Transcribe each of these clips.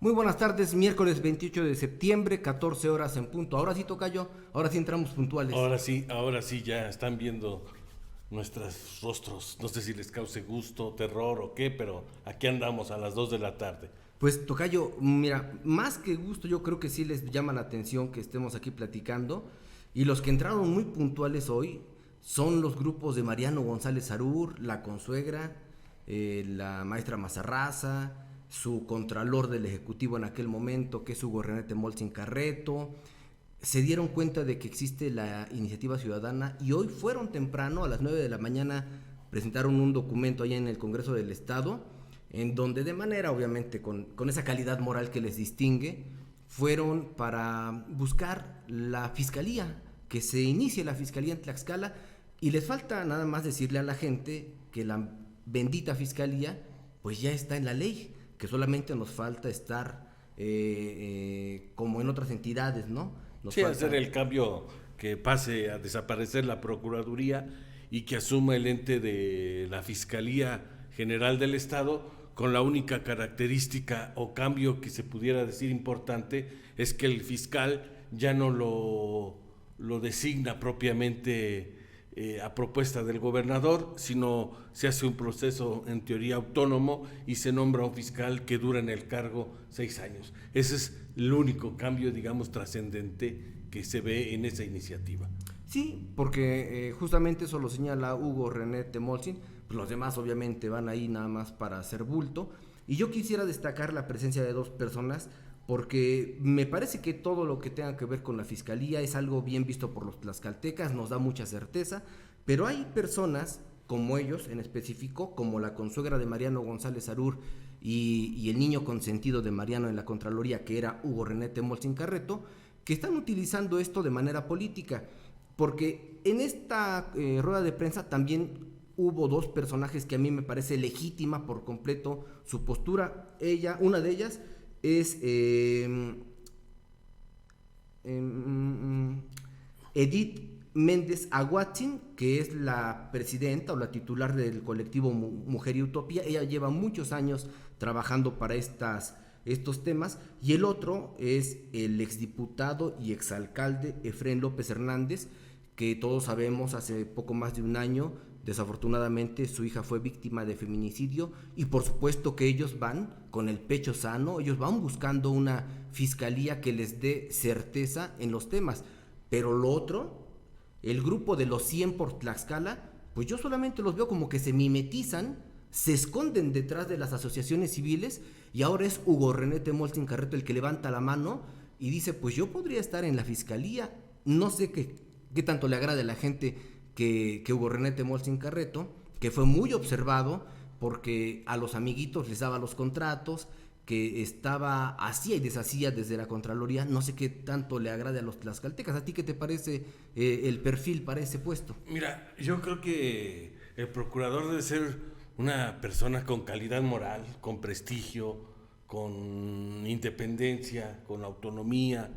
Muy buenas tardes, miércoles 28 de septiembre, 14 horas en punto. Ahora sí, tocayo, ahora sí entramos puntuales. Ahora sí ya están viendo nuestros rostros. No sé si les cause gusto, terror o qué, pero aquí andamos a las 2 de la tarde. Pues, tocayo, mira, más que gusto, yo creo que sí les llama la atención que estemos aquí platicando. Y los que entraron muy puntuales hoy son los grupos de Mariano González Arur, la consuegra, la maestra Mazarraza, su contralor del Ejecutivo en aquel momento, que es Hugo Renete Molcin Carreto. Se dieron cuenta de que existe la iniciativa ciudadana y hoy fueron temprano, a las 9 de la mañana, presentaron un documento allá en el Congreso del Estado, en donde de manera, obviamente, con esa calidad moral que les distingue, fueron para buscar la fiscalía, que se inicie la fiscalía en Tlaxcala, y les falta nada más decirle a la gente que la bendita fiscalía pues ya está en la ley, que solamente nos falta estar como en otras entidades, ¿no? Nos Sí, hacer falta. el cambio, que pase a desaparecer la Procuraduría y que asuma el ente de la Fiscalía General del Estado, con la única característica o cambio que se pudiera decir importante es que el fiscal ya no lo designa propiamente a propuesta del gobernador, sino se hace un proceso en teoría autónomo y se nombra un fiscal que dura en el cargo 6 años. Ese es el único cambio, digamos, trascendente que se ve en esa iniciativa. Sí, porque justamente eso lo señala Hugo René Temolsin, pues los demás obviamente van ahí nada más para hacer bulto. Y yo quisiera destacar la presencia de dos personas, porque me parece que todo lo que tenga que ver con la fiscalía es algo bien visto por los tlaxcaltecas, nos da mucha certeza, pero hay personas como ellos en específico, como la consuegra de Mariano González Arur y el niño consentido de Mariano en la Contraloría, que era Hugo René Temolsin Carreto, que están utilizando esto de manera política. Porque en esta rueda de prensa también hubo dos personajes que a mí me parece legítima por completo su postura. Una de ellas es Edith Méndez Aguatzin, que es la presidenta o la titular del colectivo Mujer y Utopía. Ella lleva muchos años trabajando para estos temas. Y el otro es el exdiputado y exalcalde Efrén López Hernández, que todos sabemos hace poco más de un año, desafortunadamente su hija fue víctima de feminicidio, y por supuesto que ellos van con el pecho sano, ellos van buscando una fiscalía que les dé certeza en los temas. Pero lo otro, el grupo de los 100 por Tlaxcala, pues yo solamente los veo como que se mimetizan, se esconden detrás de las asociaciones civiles, y ahora es Hugo René Temolcin Carreto el que levanta la mano y dice, pues yo podría estar en la fiscalía. No sé qué tanto le agrade a la gente que Hugo René Temolcin Carreto, que fue muy observado porque a los amiguitos les daba los contratos, que estaba hacía y deshacía desde la Contraloría. No sé qué tanto le agrade a los tlaxcaltecas. ¿A ti qué te parece el perfil para ese puesto? Mira, yo creo que el procurador debe ser una persona con calidad moral, con prestigio, con independencia, con autonomía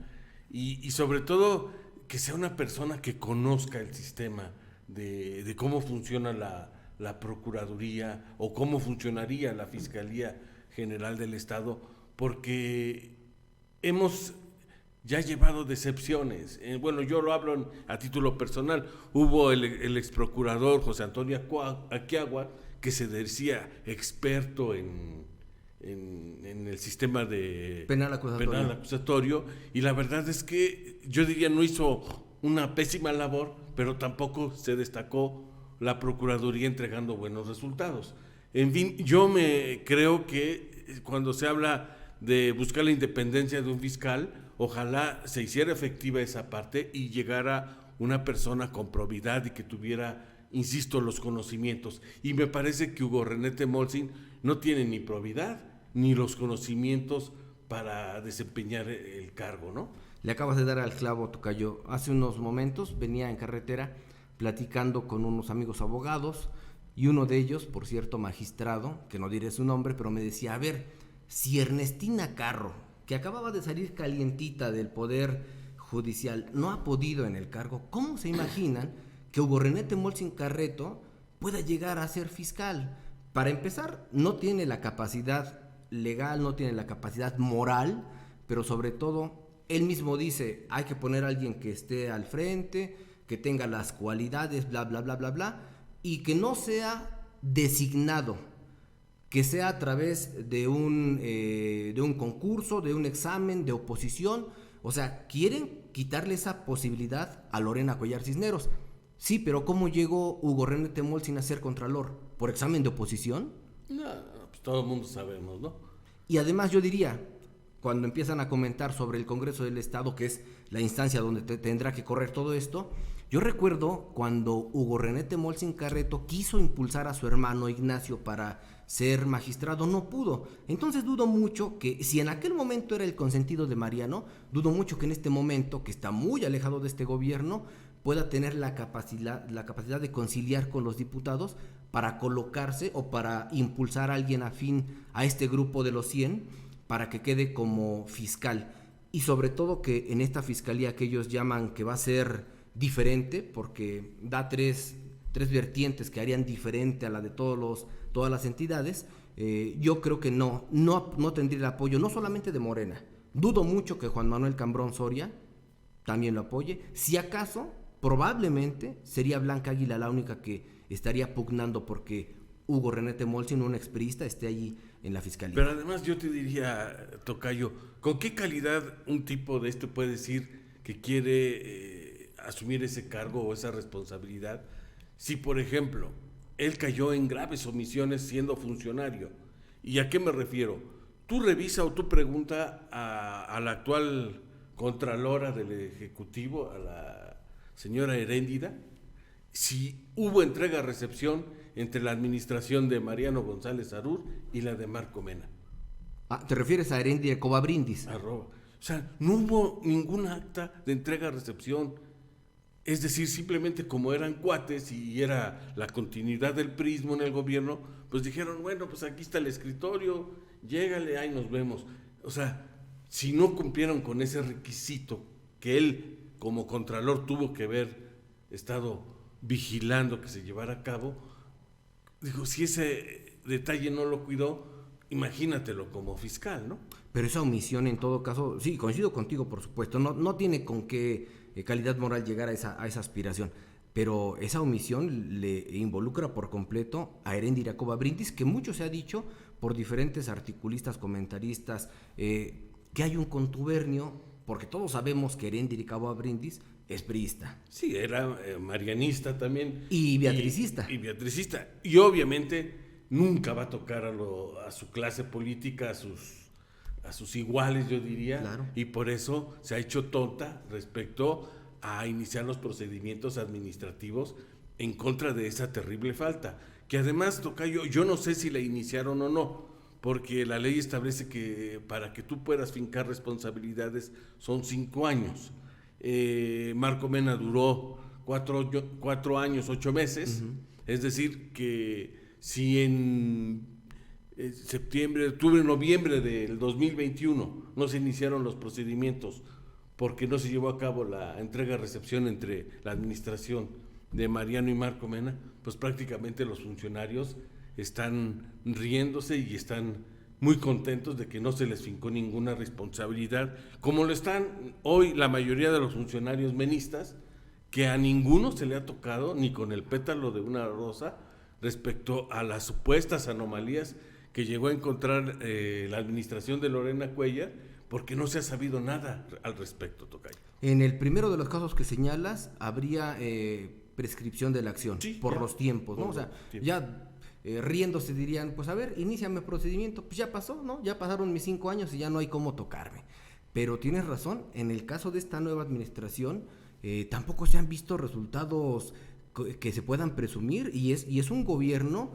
y sobre todo que sea una persona que conozca el sistema de cómo funciona la Procuraduría o cómo funcionaría la Fiscalía General del Estado, porque hemos ya llevado decepciones. Bueno, yo lo hablo a título personal. Hubo el ex procurador José Antonio Aquiagua, que se decía experto en el sistema de penal acusatorio, y la verdad es que yo diría no hizo una pésima labor, pero tampoco se destacó la Procuraduría entregando buenos resultados. En fin, yo me creo que cuando se habla de buscar la independencia de un fiscal, ojalá se hiciera efectiva esa parte y llegara una persona con probidad y que tuviera, insisto, los conocimientos. Y me parece que Hugo René Temolcin no tiene ni probidad ni los conocimientos para desempeñar el cargo, ¿no? Le acabas de dar al clavo, tocayo. Hace unos momentos venía en carretera platicando con unos amigos abogados, y uno de ellos, por cierto, magistrado, que no diré su nombre, pero me decía, a ver, si Ernestina Carro, que acababa de salir calientita del Poder Judicial, no ha podido en el cargo, ¿cómo se imaginan que Hugo René Temolcin Carreto pueda llegar a ser fiscal? Para empezar, no tiene la capacidad legal, no tiene la capacidad moral, pero sobre todo, él mismo dice, hay que poner a alguien que esté al frente, que tenga las cualidades, bla, bla, bla, bla, bla, y que no sea designado, que sea a través de un concurso, de un examen, de oposición. O sea, quieren quitarle esa posibilidad a Lorena Cuellar Cisneros. Sí, pero ¿cómo llegó Hugo René Temol sin ser contralor? ¿Por examen de oposición? No, pues todo el mundo sabemos, ¿no? Y además yo diría, cuando empiezan a comentar sobre el Congreso del Estado, que es la instancia donde tendrá que correr todo esto, yo recuerdo cuando Hugo René Temol Sin Carreto quiso impulsar a su hermano Ignacio para ser magistrado, no pudo. Entonces dudo mucho que, si en aquel momento era el consentido de Mariano, dudo mucho que en este momento, que está muy alejado de este gobierno, pueda tener la capacidad de conciliar con los diputados para colocarse o para impulsar a alguien afín a este grupo de los 100 para que quede como fiscal. Y sobre todo que en esta fiscalía que ellos llaman que va a ser diferente, porque da tres vertientes que harían diferente a la de todas las entidades, yo creo que no tendría el apoyo, no solamente de Morena. Dudo mucho que Juan Manuel Cambrón Soria también lo apoye. Si acaso, probablemente sería Blanca Águila la única que estaría pugnando porque Hugo René Temol, siendo un expriista, esté allí en la fiscalía. Pero además yo te diría, tocayo, ¿con qué calidad un tipo de este puede decir que quiere asumir ese cargo o esa responsabilidad? Si, por ejemplo, él cayó en graves omisiones siendo funcionario. ¿Y a qué me refiero? Tú revisa o tú pregunta a la actual contralora del Ejecutivo, a la señora Heréndida, si hubo entrega-recepción entre la administración de Mariano González Arur y la de Marco Mena. ¿Te refieres a Heréndida Covabrindis? O sea, no hubo ningún acta de entrega-recepción. Es decir, simplemente como eran cuates y era la continuidad del prismo en el gobierno, pues dijeron, bueno, pues aquí está el escritorio, llégale, ahí nos vemos. O sea, si no cumplieron con ese requisito que él como contralor tuvo que haber estado vigilando que se llevara a cabo, digo, si ese detalle no lo cuidó, imagínatelo como fiscal, ¿no? Pero esa omisión en todo caso, sí, coincido contigo, por supuesto, no tiene con qué calidad moral llegar a esa aspiración, pero esa omisión le involucra por completo a Heréndira Covabrindis, que mucho se ha dicho por diferentes articulistas, comentaristas, que hay un contubernio, porque todos sabemos que Heréndira Covabrindis es priista. Sí, era marianista también. Y beatricista. Y beatricista. Y obviamente nunca va a tocar a su clase política, a sus iguales, yo diría. Claro. Y por eso se ha hecho tonta respecto a iniciar los procedimientos administrativos en contra de esa terrible falta. Que además, tocayo, yo no sé si la iniciaron o no, porque la ley establece que para que tú puedas fincar responsabilidades son 5 años. Marco Mena duró 4 años, 8 meses, es decir, que si en septiembre, octubre, noviembre del 2021 no se iniciaron los procedimientos porque no se llevó a cabo la entrega-recepción entre la administración de Mariano y Marco Mena, pues prácticamente los funcionarios están riéndose y están muy contentos de que no se les fincó ninguna responsabilidad, como lo están hoy la mayoría de los funcionarios menistas, que a ninguno se le ha tocado ni con el pétalo de una rosa respecto a las supuestas anomalías que llegó a encontrar la administración de Lorena Cuellar, porque no se ha sabido nada al respecto, tocayo. En el primero de los casos que señalas, habría prescripción de la acción, sí, por los tiempos, ¿no? O sea, ya riéndose dirían, pues a ver, iníciame procedimiento, pues ya pasó, ¿no? Ya pasaron mis 5 años y ya no hay cómo tocarme. Pero tienes razón, en el caso de esta nueva administración, tampoco se han visto resultados que se puedan presumir, y es un gobierno,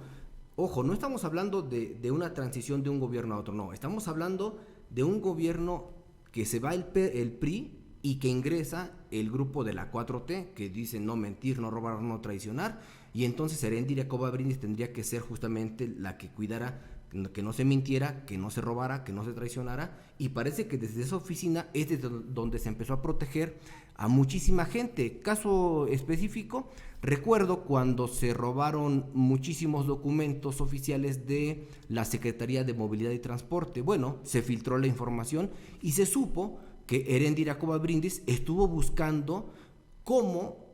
ojo, no estamos hablando de una transición de un gobierno a otro, no, estamos hablando de un gobierno que se va el PRI y que ingresa el grupo de la 4T, que dice no mentir, no robar, no traicionar, y entonces Heréndira Covabrindis tendría que ser justamente la que cuidara que no se mintiera, que no se robara, que no se traicionara, y parece que desde esa oficina es desde donde se empezó a proteger a muchísima gente. Caso específico, recuerdo cuando se robaron muchísimos documentos oficiales de la Secretaría de Movilidad y Transporte. Bueno, se filtró la información y se supo que Eréndira Covarrubias estuvo buscando cómo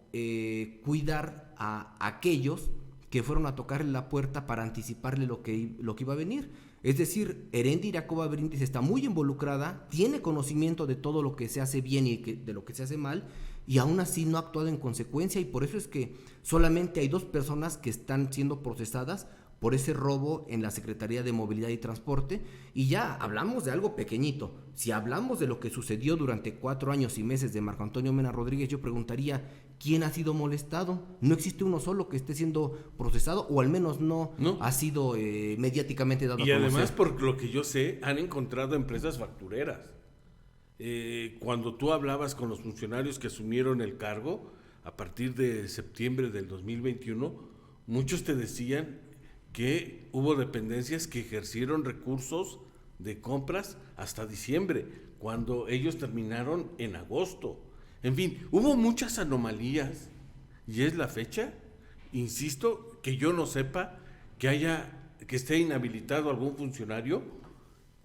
cuidar a aquellos que fueron a tocarle la puerta para anticiparle lo que iba a venir. Es decir, Eréndira Covarrubias está muy involucrada, tiene conocimiento de todo lo que se hace bien y de lo que se hace mal, y aún así no ha actuado en consecuencia, y por eso es que solamente hay 2 personas que están siendo procesadas por ese robo en la Secretaría de Movilidad y Transporte, y ya hablamos de algo pequeñito. Si hablamos de lo que sucedió durante 4 años y meses de Marco Antonio Mena Rodríguez, yo preguntaría, ¿quién ha sido molestado? No existe uno solo que esté siendo procesado, o al menos no. Ha sido mediáticamente dado a conocer. Y además, por lo que yo sé, han encontrado empresas factureras. Cuando tú hablabas con los funcionarios que asumieron el cargo, a partir de septiembre del 2021, muchos te decían que hubo dependencias que ejercieron recursos de compras hasta diciembre, cuando ellos terminaron en agosto. En fin, hubo muchas anomalías, y es la fecha, insisto, que yo no sepa que esté inhabilitado algún funcionario,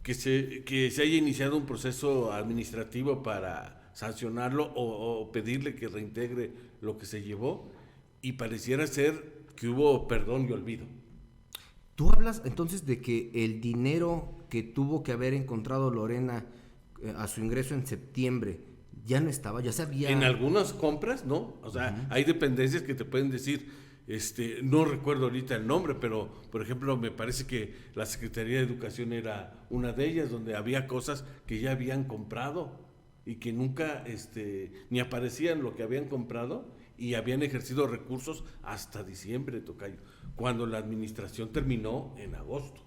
que se haya iniciado un proceso administrativo para sancionarlo o pedirle que reintegre lo que se llevó, y pareciera ser que hubo perdón y olvido. Tú hablas entonces de que el dinero que tuvo que haber encontrado Lorena a su ingreso en septiembre ya no estaba, ya se había... En algunas compras, ¿no? O sea, hay dependencias que te pueden decir, no recuerdo ahorita el nombre, pero por ejemplo me parece que la Secretaría de Educación era una de ellas, donde había cosas que ya habían comprado y que nunca ni aparecían lo que habían comprado, y habían ejercido recursos hasta diciembre, tocayo, cuando la administración terminó en agosto.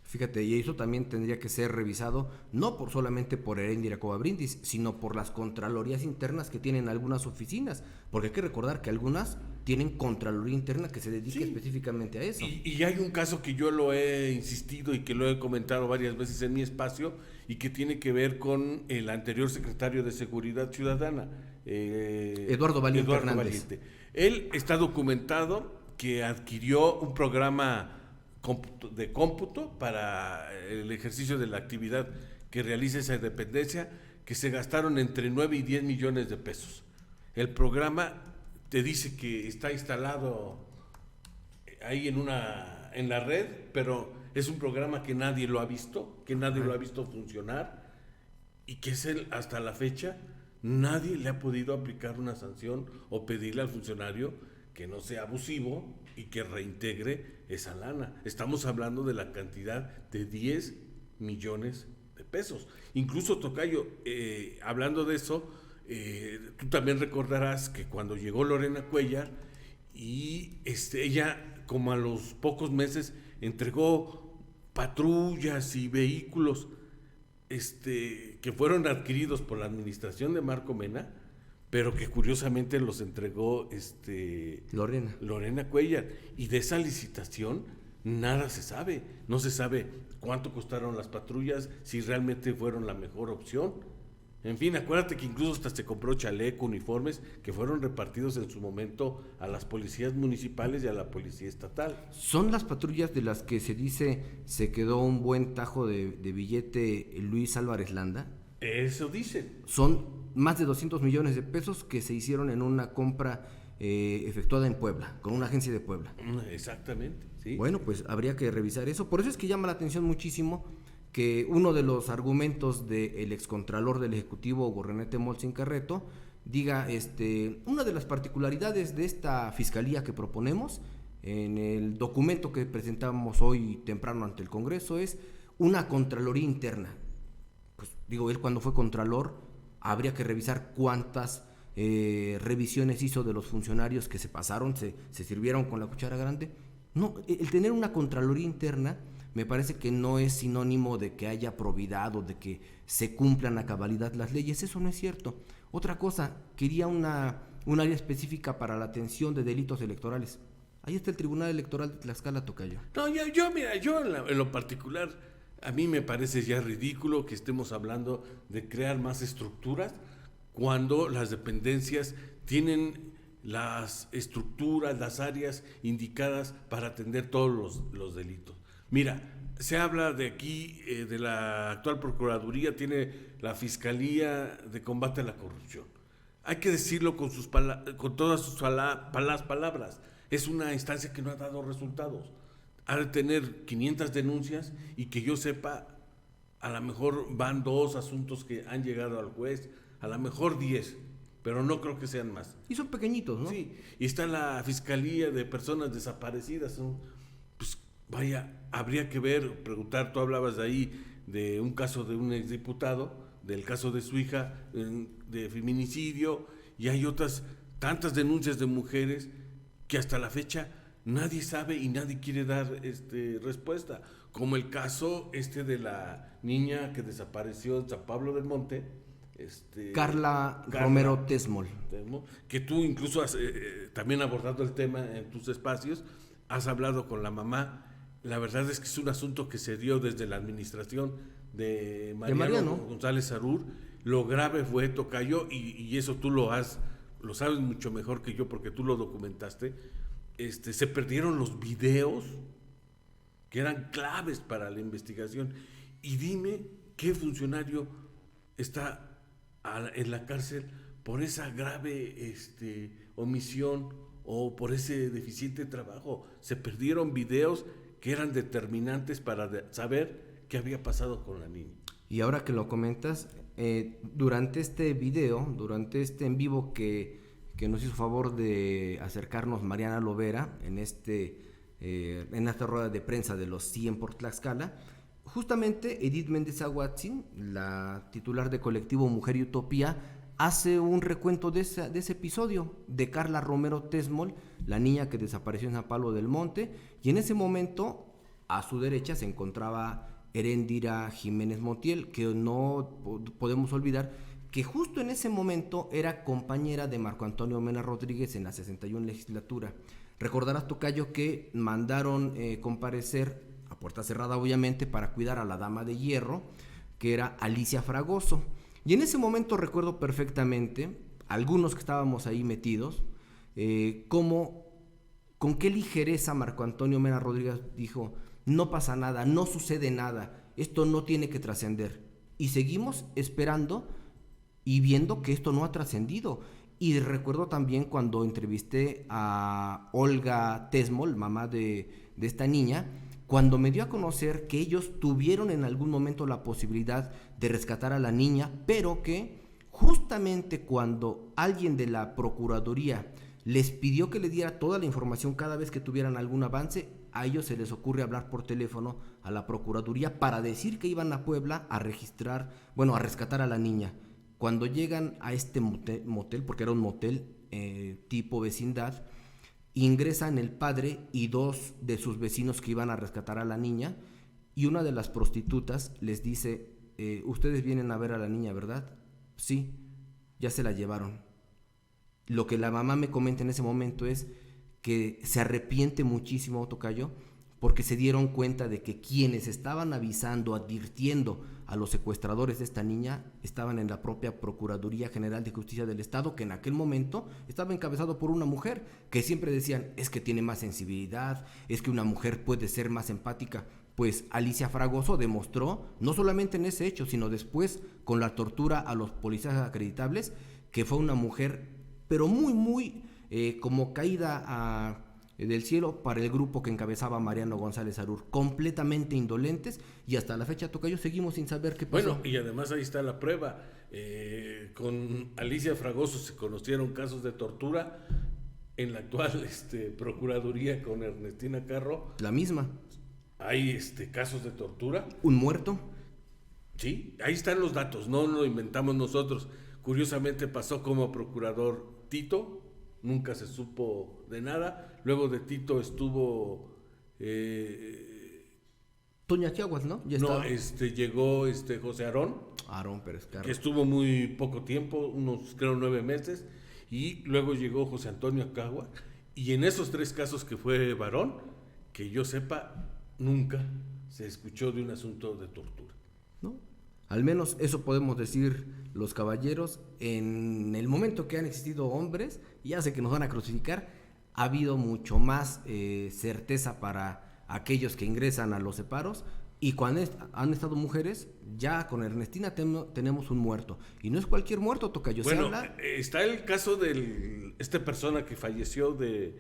Fíjate, y eso también tendría que ser revisado, no solamente por Eréndira Covarrubias, sino por las contralorías internas que tienen algunas oficinas, porque hay que recordar que algunas tienen contraloría interna que se dedique específicamente a eso. Y hay un caso que yo lo he insistido y que lo he comentado varias veces en mi espacio, y que tiene que ver con el anterior secretario de Seguridad Ciudadana, Eduardo Valiente. Él está documentado que adquirió un programa de cómputo para el ejercicio de la actividad que realiza esa dependencia, que se gastaron entre 9 y 10 millones de pesos. El programa te dice que está instalado ahí en la red, pero es un programa que nadie lo ha visto, lo ha visto funcionar, y que hasta la fecha nadie le ha podido aplicar una sanción o pedirle al funcionario que no sea abusivo y que reintegre esa lana. Estamos hablando de la cantidad de 10 millones de pesos. Incluso, tocayo, hablando de eso, tú también recordarás que cuando llegó Lorena Cuellar, y ella, como a los pocos meses, entregó patrullas y vehículos que fueron adquiridos por la administración de Marco Mena, pero que curiosamente los entregó Lorena Cuellar, y de esa licitación nada se sabe. No se sabe cuánto costaron las patrullas, si realmente fueron la mejor opción. En fin, acuérdate que incluso hasta se compró chaleco, uniformes, que fueron repartidos en su momento a las policías municipales y a la policía estatal. Son las patrullas de las que se dice se quedó un buen tajo de billete Luis Álvarez Landa. Eso dicen. Son más de 200 millones de pesos que se hicieron en una compra efectuada en Puebla, con una agencia de Puebla. Exactamente, sí. Bueno, pues habría que revisar eso. Por eso es que llama la atención muchísimo que uno de los argumentos del excontralor del Ejecutivo, Gorrenete Molsin Carreto, diga, una de las particularidades de esta fiscalía que proponemos, en el documento que presentamos hoy temprano ante el Congreso, es una contraloría interna. Pues digo, él cuando fue contralor, habría que revisar cuántas revisiones hizo de los funcionarios que se pasaron, se sirvieron con la cuchara grande. No, el tener una contraloría interna me parece que no es sinónimo de que haya probidad o de que se cumplan a cabalidad las leyes. Eso no es cierto. Otra cosa, quería un área específica para la atención de delitos electorales. Ahí está el Tribunal Electoral de Tlaxcala, tocayo. No, mira, en lo particular, a mí me parece ya ridículo que estemos hablando de crear más estructuras cuando las dependencias tienen las estructuras, las áreas indicadas para atender todos los delitos. Mira, se habla de aquí, de la actual Procuraduría, tiene la Fiscalía de Combate a la Corrupción. Hay que decirlo con todas sus palabras. Es una instancia que no ha dado resultados. Ha de tener 500 denuncias y que yo sepa, a lo mejor van 2 asuntos que han llegado al juez, a lo mejor 10, pero no creo que sean más. Y son pequeñitos, ¿no? Sí, y está la Fiscalía de Personas Desaparecidas, ¿no? Pues vaya, habría que ver, preguntar, tú hablabas de ahí de un caso de un exdiputado, del caso de su hija, de feminicidio, y hay otras tantas denuncias de mujeres que hasta la fecha nadie sabe y nadie quiere dar respuesta, como el caso de la niña que desapareció en San Pablo del Monte, Carla Romero Tesmol, que tú incluso has también abordado el tema en tus espacios, has hablado con la mamá. La verdad es que es un asunto que se dio desde la administración de Mariano González Arur. Lo grave fue, tocayo, y eso tú lo sabes mucho mejor que yo porque tú lo documentaste. Se perdieron los videos que eran claves para la investigación. Y dime qué funcionario está en la cárcel por esa grave omisión o por ese deficiente trabajo. Se perdieron videos que eran determinantes para saber qué había pasado con la niña. Y ahora que lo comentas, durante este video, durante este en vivo que nos hizo favor de acercarnos Mariana Lovera en esta rueda de prensa de los 100 por Tlaxcala, justamente Edith Méndez Aguatzin, la titular de colectivo Mujer y Utopía, hace un recuento de ese episodio de Carla Romero Tesmol, la niña que desapareció en San Pablo del Monte, y en ese momento a su derecha se encontraba Heréndira Jiménez Montiel, que no podemos olvidar que justo en ese momento era compañera de Marco Antonio Mena Rodríguez en la 61 legislatura. Recordarás, tocayo, que mandaron comparecer a puerta cerrada, obviamente, para cuidar a la dama de hierro, que era Alicia Fragoso. Y en ese momento recuerdo perfectamente, algunos que estábamos ahí metidos, con qué ligereza Marco Antonio Mena Rodríguez dijo: no pasa nada, no sucede nada, esto no tiene que trascender. Y seguimos esperando y viendo que esto no ha trascendido. Y recuerdo también cuando entrevisté a Olga Tesmol, mamá de esta niña, cuando me dio a conocer que ellos tuvieron en algún momento la posibilidad de rescatar a la niña, pero que justamente cuando alguien de la Procuraduría les pidió que le diera toda la información cada vez que tuvieran algún avance, a ellos se les ocurre hablar por teléfono a la Procuraduría para decir que iban a Puebla a rescatar a la niña. Cuando llegan a este motel, porque era un motel tipo vecindad, ingresan el padre y 2 de sus vecinos que iban a rescatar a la niña, y una de las prostitutas les dice: ustedes vienen a ver a la niña, ¿verdad? Sí, ya se la llevaron. Lo que la mamá me comenta en ese momento es que se arrepiente muchísimo, tocayo, porque se dieron cuenta de que quienes estaban avisando, advirtiendo a los secuestradores de esta niña estaban en la propia Procuraduría General de Justicia del Estado, que en aquel momento estaba encabezado por una mujer, que siempre decían: es que tiene más sensibilidad, es que una mujer puede ser más empática. Pues Alicia Fragoso demostró, no solamente en ese hecho, sino después con la tortura a los policías acreditables, que fue una mujer, pero muy, muy como caída del cielo para el grupo que encabezaba Mariano González Arur, completamente indolentes, y hasta la fecha, tocayo, seguimos sin saber qué pasó. Bueno, y además ahí está la prueba. Con Alicia Fragoso se conocieron casos de tortura en la actual Procuraduría con Ernestina Carro. La misma. Hay casos de tortura. ¿Un muerto? Sí, ahí están los datos, no lo inventamos nosotros. Curiosamente pasó como procurador Tito, nunca se supo de nada. Luego de Tito estuvo Toña Chiaguas, ¿no? Ya no, llegó José Aarón Pérez Carro, que estuvo muy poco tiempo, unos creo 9 meses, y luego llegó José Antonio Acagua, Y en esos 3 casos que fue varón, que yo sepa, nunca se escuchó de un asunto de tortura. ¿No? Al menos eso podemos decir los caballeros. En el momento que han existido hombres, ya sé que nos van a crucificar, ha habido mucho más certeza para aquellos que ingresan a los separos. Y cuando han estado mujeres, ya con Ernestina tenemos un muerto. Y no es cualquier muerto, tocayo. Bueno, está el caso de esta persona que falleció que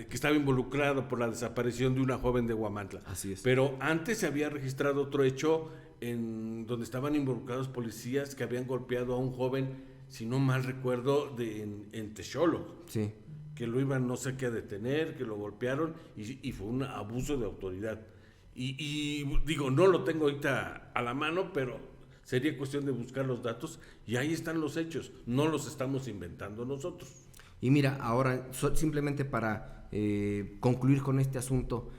estaba involucrado por la desaparición de una joven de Huamantla. Así es. Pero antes se había registrado otro hecho en donde estaban involucrados policías que habían golpeado a un joven, si no mal recuerdo, en Texolo. Sí. Que lo iban no sé qué a detener, que lo golpearon y fue un abuso de autoridad. Y digo, no lo tengo ahorita a la mano, pero sería cuestión de buscar los datos y ahí están los hechos, no los estamos inventando nosotros. Y mira, ahora simplemente para concluir con este asunto,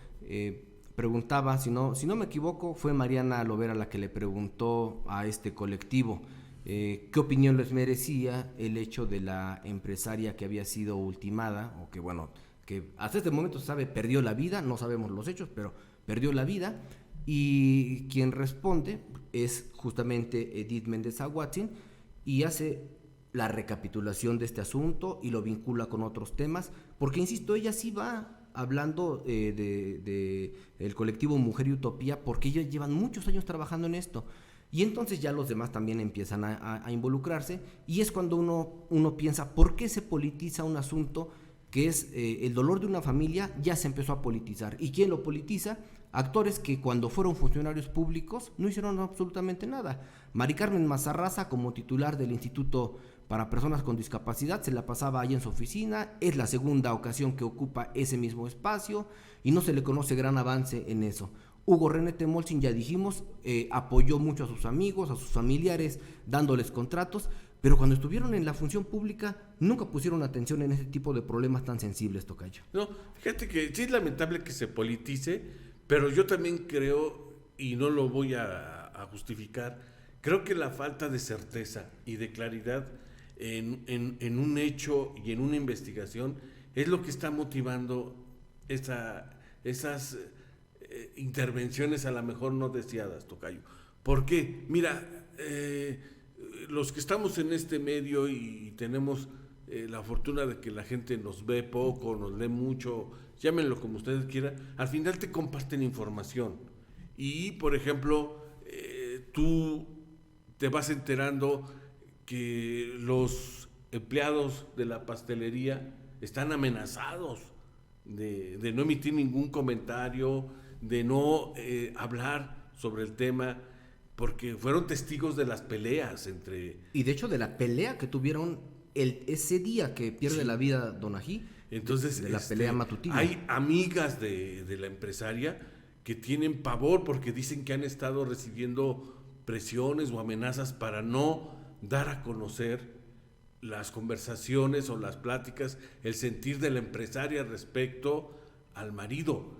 preguntaba, si no me equivoco, fue Mariana Lovera la que le preguntó a este colectivo qué opinión les merecía el hecho de la empresaria que había sido ultimada, o que bueno, que hasta este momento se sabe perdió la vida, no sabemos los hechos, pero perdió la vida, y quien responde es justamente Edith Méndez Aguatzin, y hace la recapitulación de este asunto y lo vincula con otros temas, porque insisto, ella sí va hablando de el colectivo Mujer y Utopía, porque ellos llevan muchos años trabajando en esto, y entonces ya los demás también empiezan a involucrarse, y es cuando uno piensa, ¿por qué se politiza un asunto que es el dolor de una familia? Ya se empezó a politizar. ¿Y quién lo politiza? Actores que cuando fueron funcionarios públicos no hicieron absolutamente nada. Mari Carmen Mazarraza, como titular del Instituto para Personas con Discapacidad, se la pasaba ahí en su oficina, es la segunda ocasión que ocupa ese mismo espacio y no se le conoce gran avance en eso. Hugo René Temolsin, ya dijimos, apoyó mucho a sus amigos, a sus familiares, dándoles contratos, pero cuando estuvieron en la función pública nunca pusieron atención en ese tipo de problemas tan sensibles, tocayo. No, fíjate que sí es lamentable que se politice, pero yo también creo, y no lo voy a justificar, creo que la falta de certeza y de claridad en un hecho y en una investigación es lo que está motivando esas intervenciones a lo mejor no deseadas, tocayo. ¿Por qué? Mira, los que estamos en este medio y tenemos la fortuna de que la gente nos ve poco, nos lee mucho, llámenlo como ustedes quieran, al final te comparten información. Y, por ejemplo, tú te vas enterando que los empleados de la pastelería están amenazados de no emitir ningún comentario, de no hablar sobre el tema, porque fueron testigos de las peleas entre... Y de hecho de la pelea que tuvieron ese día que pierde la vida Don Ají. Entonces, de la pelea matutina. Hay amigas de la empresaria que tienen pavor porque dicen que han estado recibiendo presiones o amenazas para no dar a conocer las conversaciones o las pláticas, el sentir de la empresaria respecto al marido.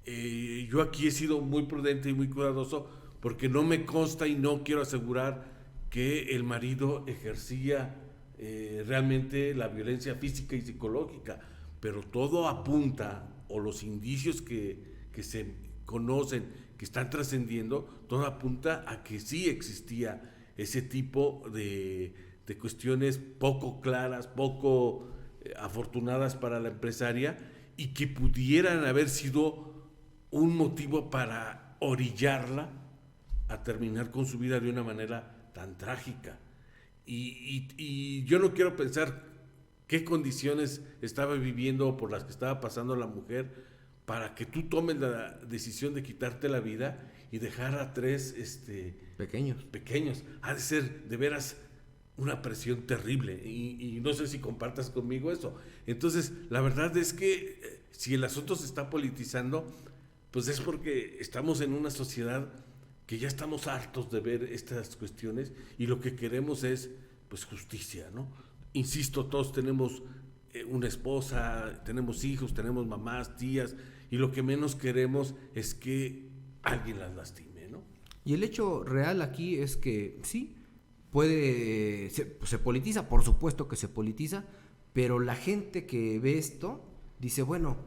Yo aquí he sido muy prudente y muy cuidadoso porque no me consta y no quiero asegurar que el marido ejercía realmente la violencia física y psicológica, pero todo apunta, o los indicios que se conocen, que están trascendiendo, todo apunta a que sí existía ese tipo de cuestiones poco claras, poco afortunadas para la empresaria y que pudieran haber sido un motivo para orillarla a terminar con su vida de una manera tan trágica. Y yo no quiero pensar qué condiciones estaba viviendo o por las que estaba pasando la mujer para que tú tomes la decisión de quitarte la vida y dejar a 3 pequeños. Ha de ser de veras una presión terrible y no sé si compartas conmigo eso. Entonces, la verdad es que si el asunto se está politizando, pues es porque estamos en una sociedad que ya estamos hartos de ver estas cuestiones y lo que queremos es, pues, justicia, ¿no? Insisto, todos tenemos una esposa, tenemos hijos, tenemos mamás, tías, y lo que menos queremos es que alguien las lastime, ¿no? Y el hecho real aquí es que sí, se politiza, por supuesto que se politiza, pero la gente que ve esto dice, bueno,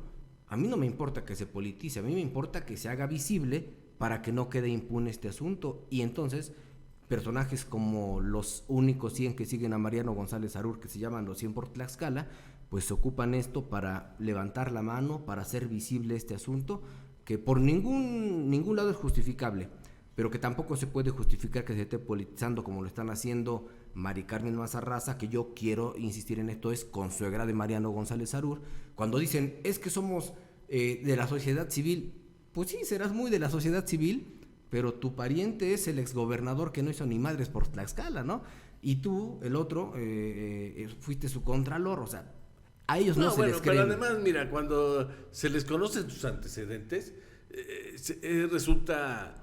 a mí no me importa que se politice, a mí me importa que se haga visible para que no quede impune este asunto. Y entonces personajes como los únicos 100 que siguen a Mariano González Arur, que se llaman los 100 por Tlaxcala, pues se ocupan esto para levantar la mano, para hacer visible este asunto, que por ningún lado es justificable, pero que tampoco se puede justificar que se esté politizando como lo están haciendo Mari Carmen Mazarraza, que yo quiero insistir en esto, es consuegra de Mariano González Arur, cuando dicen, es que somos de la sociedad civil. Pues sí, serás muy de la sociedad civil, pero tu pariente es el exgobernador que no hizo ni madres por Tlaxcala, ¿no? Y tú, el otro, fuiste su contralor, o sea, a ellos no se les cree. Pero además, mira, cuando se les conocen sus antecedentes, resulta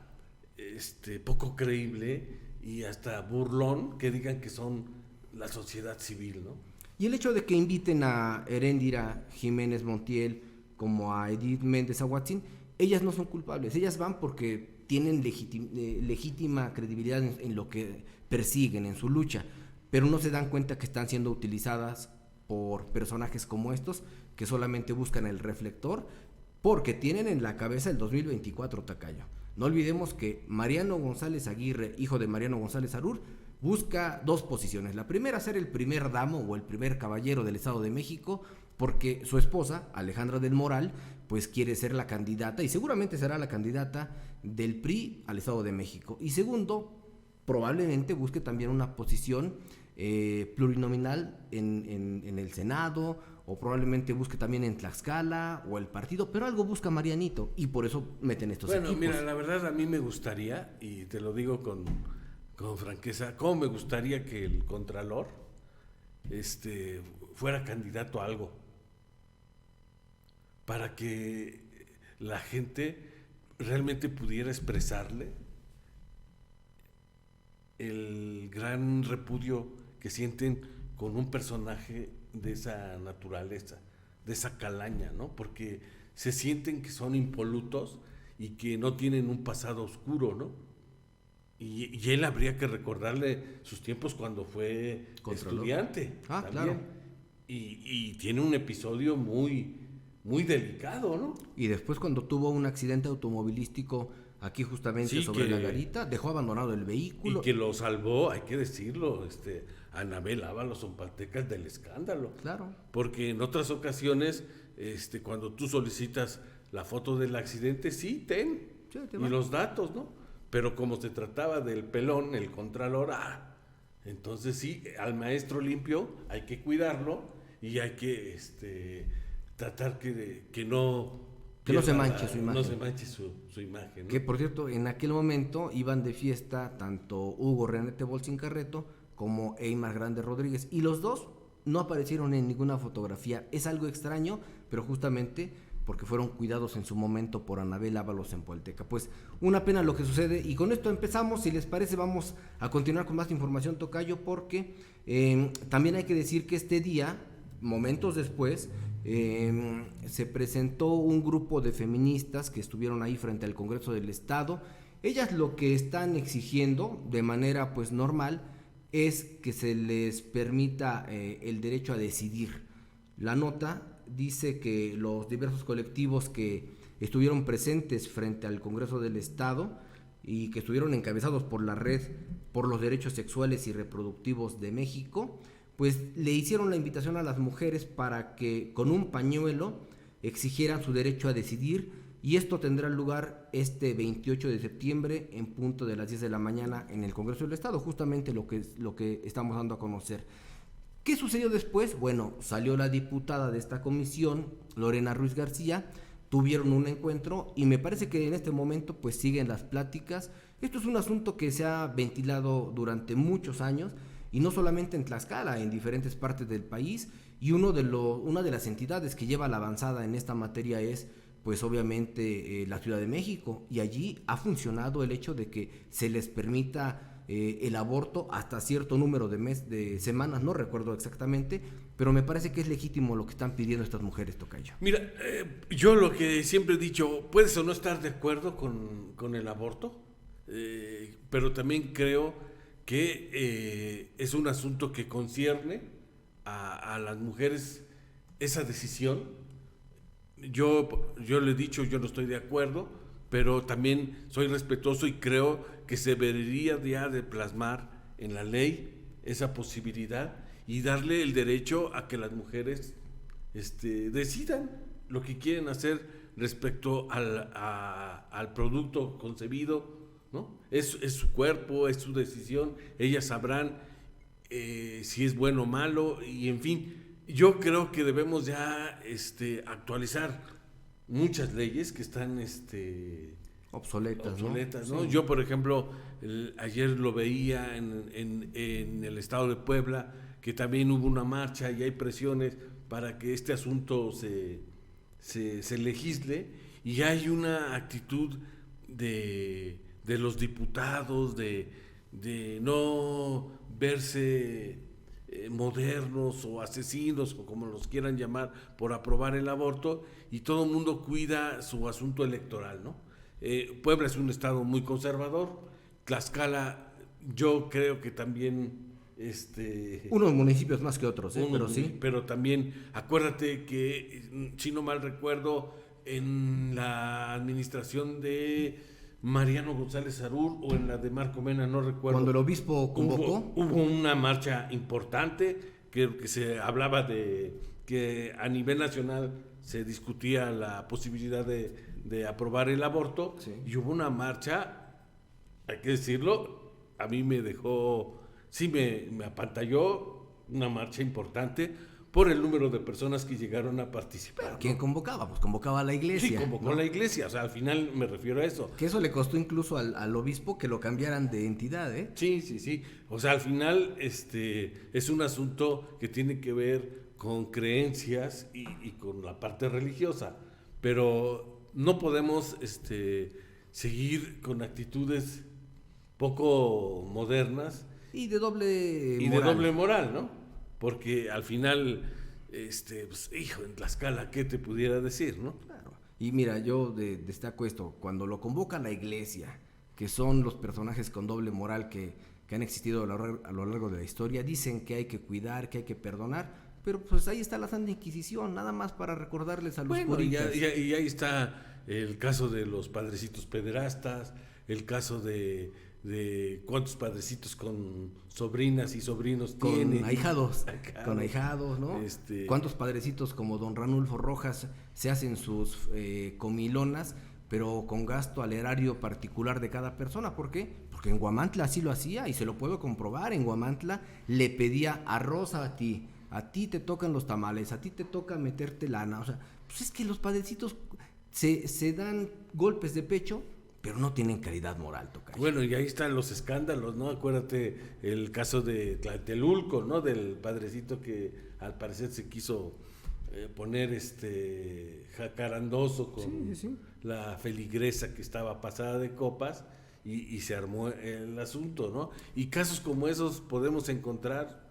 poco creíble y hasta burlón que digan que son la sociedad civil, ¿no? Y el hecho de que inviten a Heréndira Jiménez Montiel como a Edith Méndez Aguatzin, ellas no son culpables, ellas van porque tienen legítima credibilidad en lo que persiguen, en su lucha, pero no se dan cuenta que están siendo utilizadas por personajes como estos, que solamente buscan el reflector, porque tienen en la cabeza el 2024, Tocayo. No olvidemos que Mariano González Aguirre, hijo de Mariano González Arur, busca dos posiciones. La primera, ser el primer damo o el primer caballero del Estado de México, porque su esposa, Alejandra del Moral, pues quiere ser la candidata, y seguramente será la candidata del PRI al Estado de México. Y segundo, probablemente busque también una posición plurinominal en el Senado, o probablemente busque también en Tlaxcala o el partido, pero algo busca Marianito, y por eso meten estos equipos. Bueno, mira, la verdad a mí me gustaría, y te lo digo con franqueza, cómo me gustaría que el Contralor fuera candidato a algo, para que la gente realmente pudiera expresarle el gran repudio que sienten con un personaje de esa naturaleza, de esa calaña, ¿no? Porque se sienten que son impolutos y que no tienen un pasado oscuro, ¿no? Y él habría que recordarle sus tiempos cuando fue estudiante. También. Claro. Y tiene un episodio muy delicado, ¿no? Y después, cuando tuvo un accidente automovilístico aquí justamente sobre la garita, dejó abandonado el vehículo. Y que lo salvó, hay que decirlo, Anabel Ábalos Zompaltecas del escándalo. Claro. Porque en otras ocasiones, cuando tú solicitas la foto del accidente, sí, y los datos, ¿no? Pero como se trataba del pelón, el Contralor, entonces sí, al maestro limpio hay que cuidarlo y hay que tratar que no se manche su imagen. No se manche su imagen, ¿no? Que por cierto, en aquel momento iban de fiesta tanto Hugo Renete Bolsín Carreto como Eymar Grande Rodríguez, y los dos no aparecieron en ninguna fotografía. Es algo extraño, pero justamente porque fueron cuidados en su momento por Anabel Ábalos Zompalteca. Pues una pena lo que sucede, y con esto empezamos. Si les parece, vamos a continuar con más información, Tocayo, porque también hay que decir que este día, momentos después, se presentó un grupo de feministas que estuvieron ahí frente al Congreso del Estado. Ellas lo que están exigiendo de manera pues normal es que se les permita el derecho a decidir. La nota dice que los diversos colectivos que estuvieron presentes frente al Congreso del Estado y que estuvieron encabezados por la Red por los Derechos Sexuales y Reproductivos de México, pues le hicieron la invitación a las mujeres para que con un pañuelo exigieran su derecho a decidir, y esto tendrá lugar este 28 de septiembre en punto de las 10 de la mañana en el Congreso del Estado, justamente lo que estamos dando a conocer. ¿Qué sucedió después? Bueno, salió la diputada de esta comisión, Lorena Ruiz García, tuvieron un encuentro y me parece que en este momento pues siguen las pláticas. Esto es un asunto que se ha ventilado durante muchos años, y no solamente en Tlaxcala, en diferentes partes del país, y una de las entidades que lleva la avanzada en esta materia es pues obviamente la Ciudad de México, y allí ha funcionado el hecho de que se les permita el aborto hasta cierto número de semanas, no recuerdo exactamente, pero me parece que es legítimo lo que están pidiendo estas mujeres, Tocayo. Mira, yo lo que siempre he dicho, puedes o no estar de acuerdo con el aborto, pero también creo que es un asunto que concierne a las mujeres esa decisión. Yo le he dicho, yo no estoy de acuerdo, pero también soy respetuoso y creo que se debería ya de plasmar en la ley esa posibilidad y darle el derecho a que las mujeres decidan lo que quieren hacer respecto al producto concebido, ¿no? Es su cuerpo, es su decisión, ellas sabrán si es bueno o malo, y en fin, yo creo que debemos ya actualizar muchas leyes que están obsoletas, ¿no? Sí. Yo, por ejemplo, ayer lo veía en el estado de Puebla, que también hubo una marcha y hay presiones para que este asunto se legisle, y hay una actitud de los diputados de no verse modernos o asesinos o como los quieran llamar por aprobar el aborto, y todo el mundo cuida su asunto electoral, ¿no? Puebla es un estado muy conservador, Tlaxcala yo creo que también unos municipios más que otros, pero sí. Pero también acuérdate que, si no mal recuerdo, en la administración de Mariano González Arur o en la de Marco Mena, no recuerdo. Cuando el obispo convocó. Hubo una marcha importante que se hablaba de que a nivel nacional se discutía la posibilidad de aprobar el aborto, sí. Y hubo una marcha, hay que decirlo, a mí me dejó, sí me apantalló, una marcha importante por el número de personas que llegaron a participar, ¿no? ¿Quién convocaba? Pues convocaba a la iglesia. Sí, convocó, ¿no?, la iglesia, o sea, al final me refiero a eso. Que eso le costó incluso al obispo que lo cambiaran de entidad, ¿eh? Sí, o sea, al final es un asunto que tiene que ver con creencias y con la parte religiosa, pero no podemos seguir con actitudes poco modernas y de doble moral, ¿no? Porque al final, pues, hijo, en Tlaxcala, ¿qué te pudiera decir, no? Claro. Y mira, yo destaco esto, cuando lo convoca la iglesia, que son los personajes con doble moral que han existido a lo largo de la historia, dicen que hay que cuidar, que hay que perdonar, pero pues ahí está la Santa Inquisición, nada más para recordarles a los puritas. Y ahí está el caso de los padrecitos pederastas, el caso de cuántos padrecitos con sobrinas y sobrinos tienen. Con ahijados, ¿no? Cuántos padrecitos como don Ranulfo Rojas se hacen sus comilonas, pero con gasto al erario particular de cada persona. ¿Por qué? Porque en Huamantla así lo hacía y se lo puedo comprobar. En Huamantla le pedía arroz a ti te tocan los tamales, a ti te toca meterte lana. O sea, pues es que los padrecitos se dan golpes de pecho, pero no tienen calidad moral, tocayo. Bueno, y ahí están los escándalos, ¿no? Acuérdate el caso de Tlatelulco, ¿no? Del padrecito que al parecer se quiso poner jacarandoso con la feligresa que estaba pasada de copas y se armó el asunto, ¿no? Y casos como esos podemos encontrar.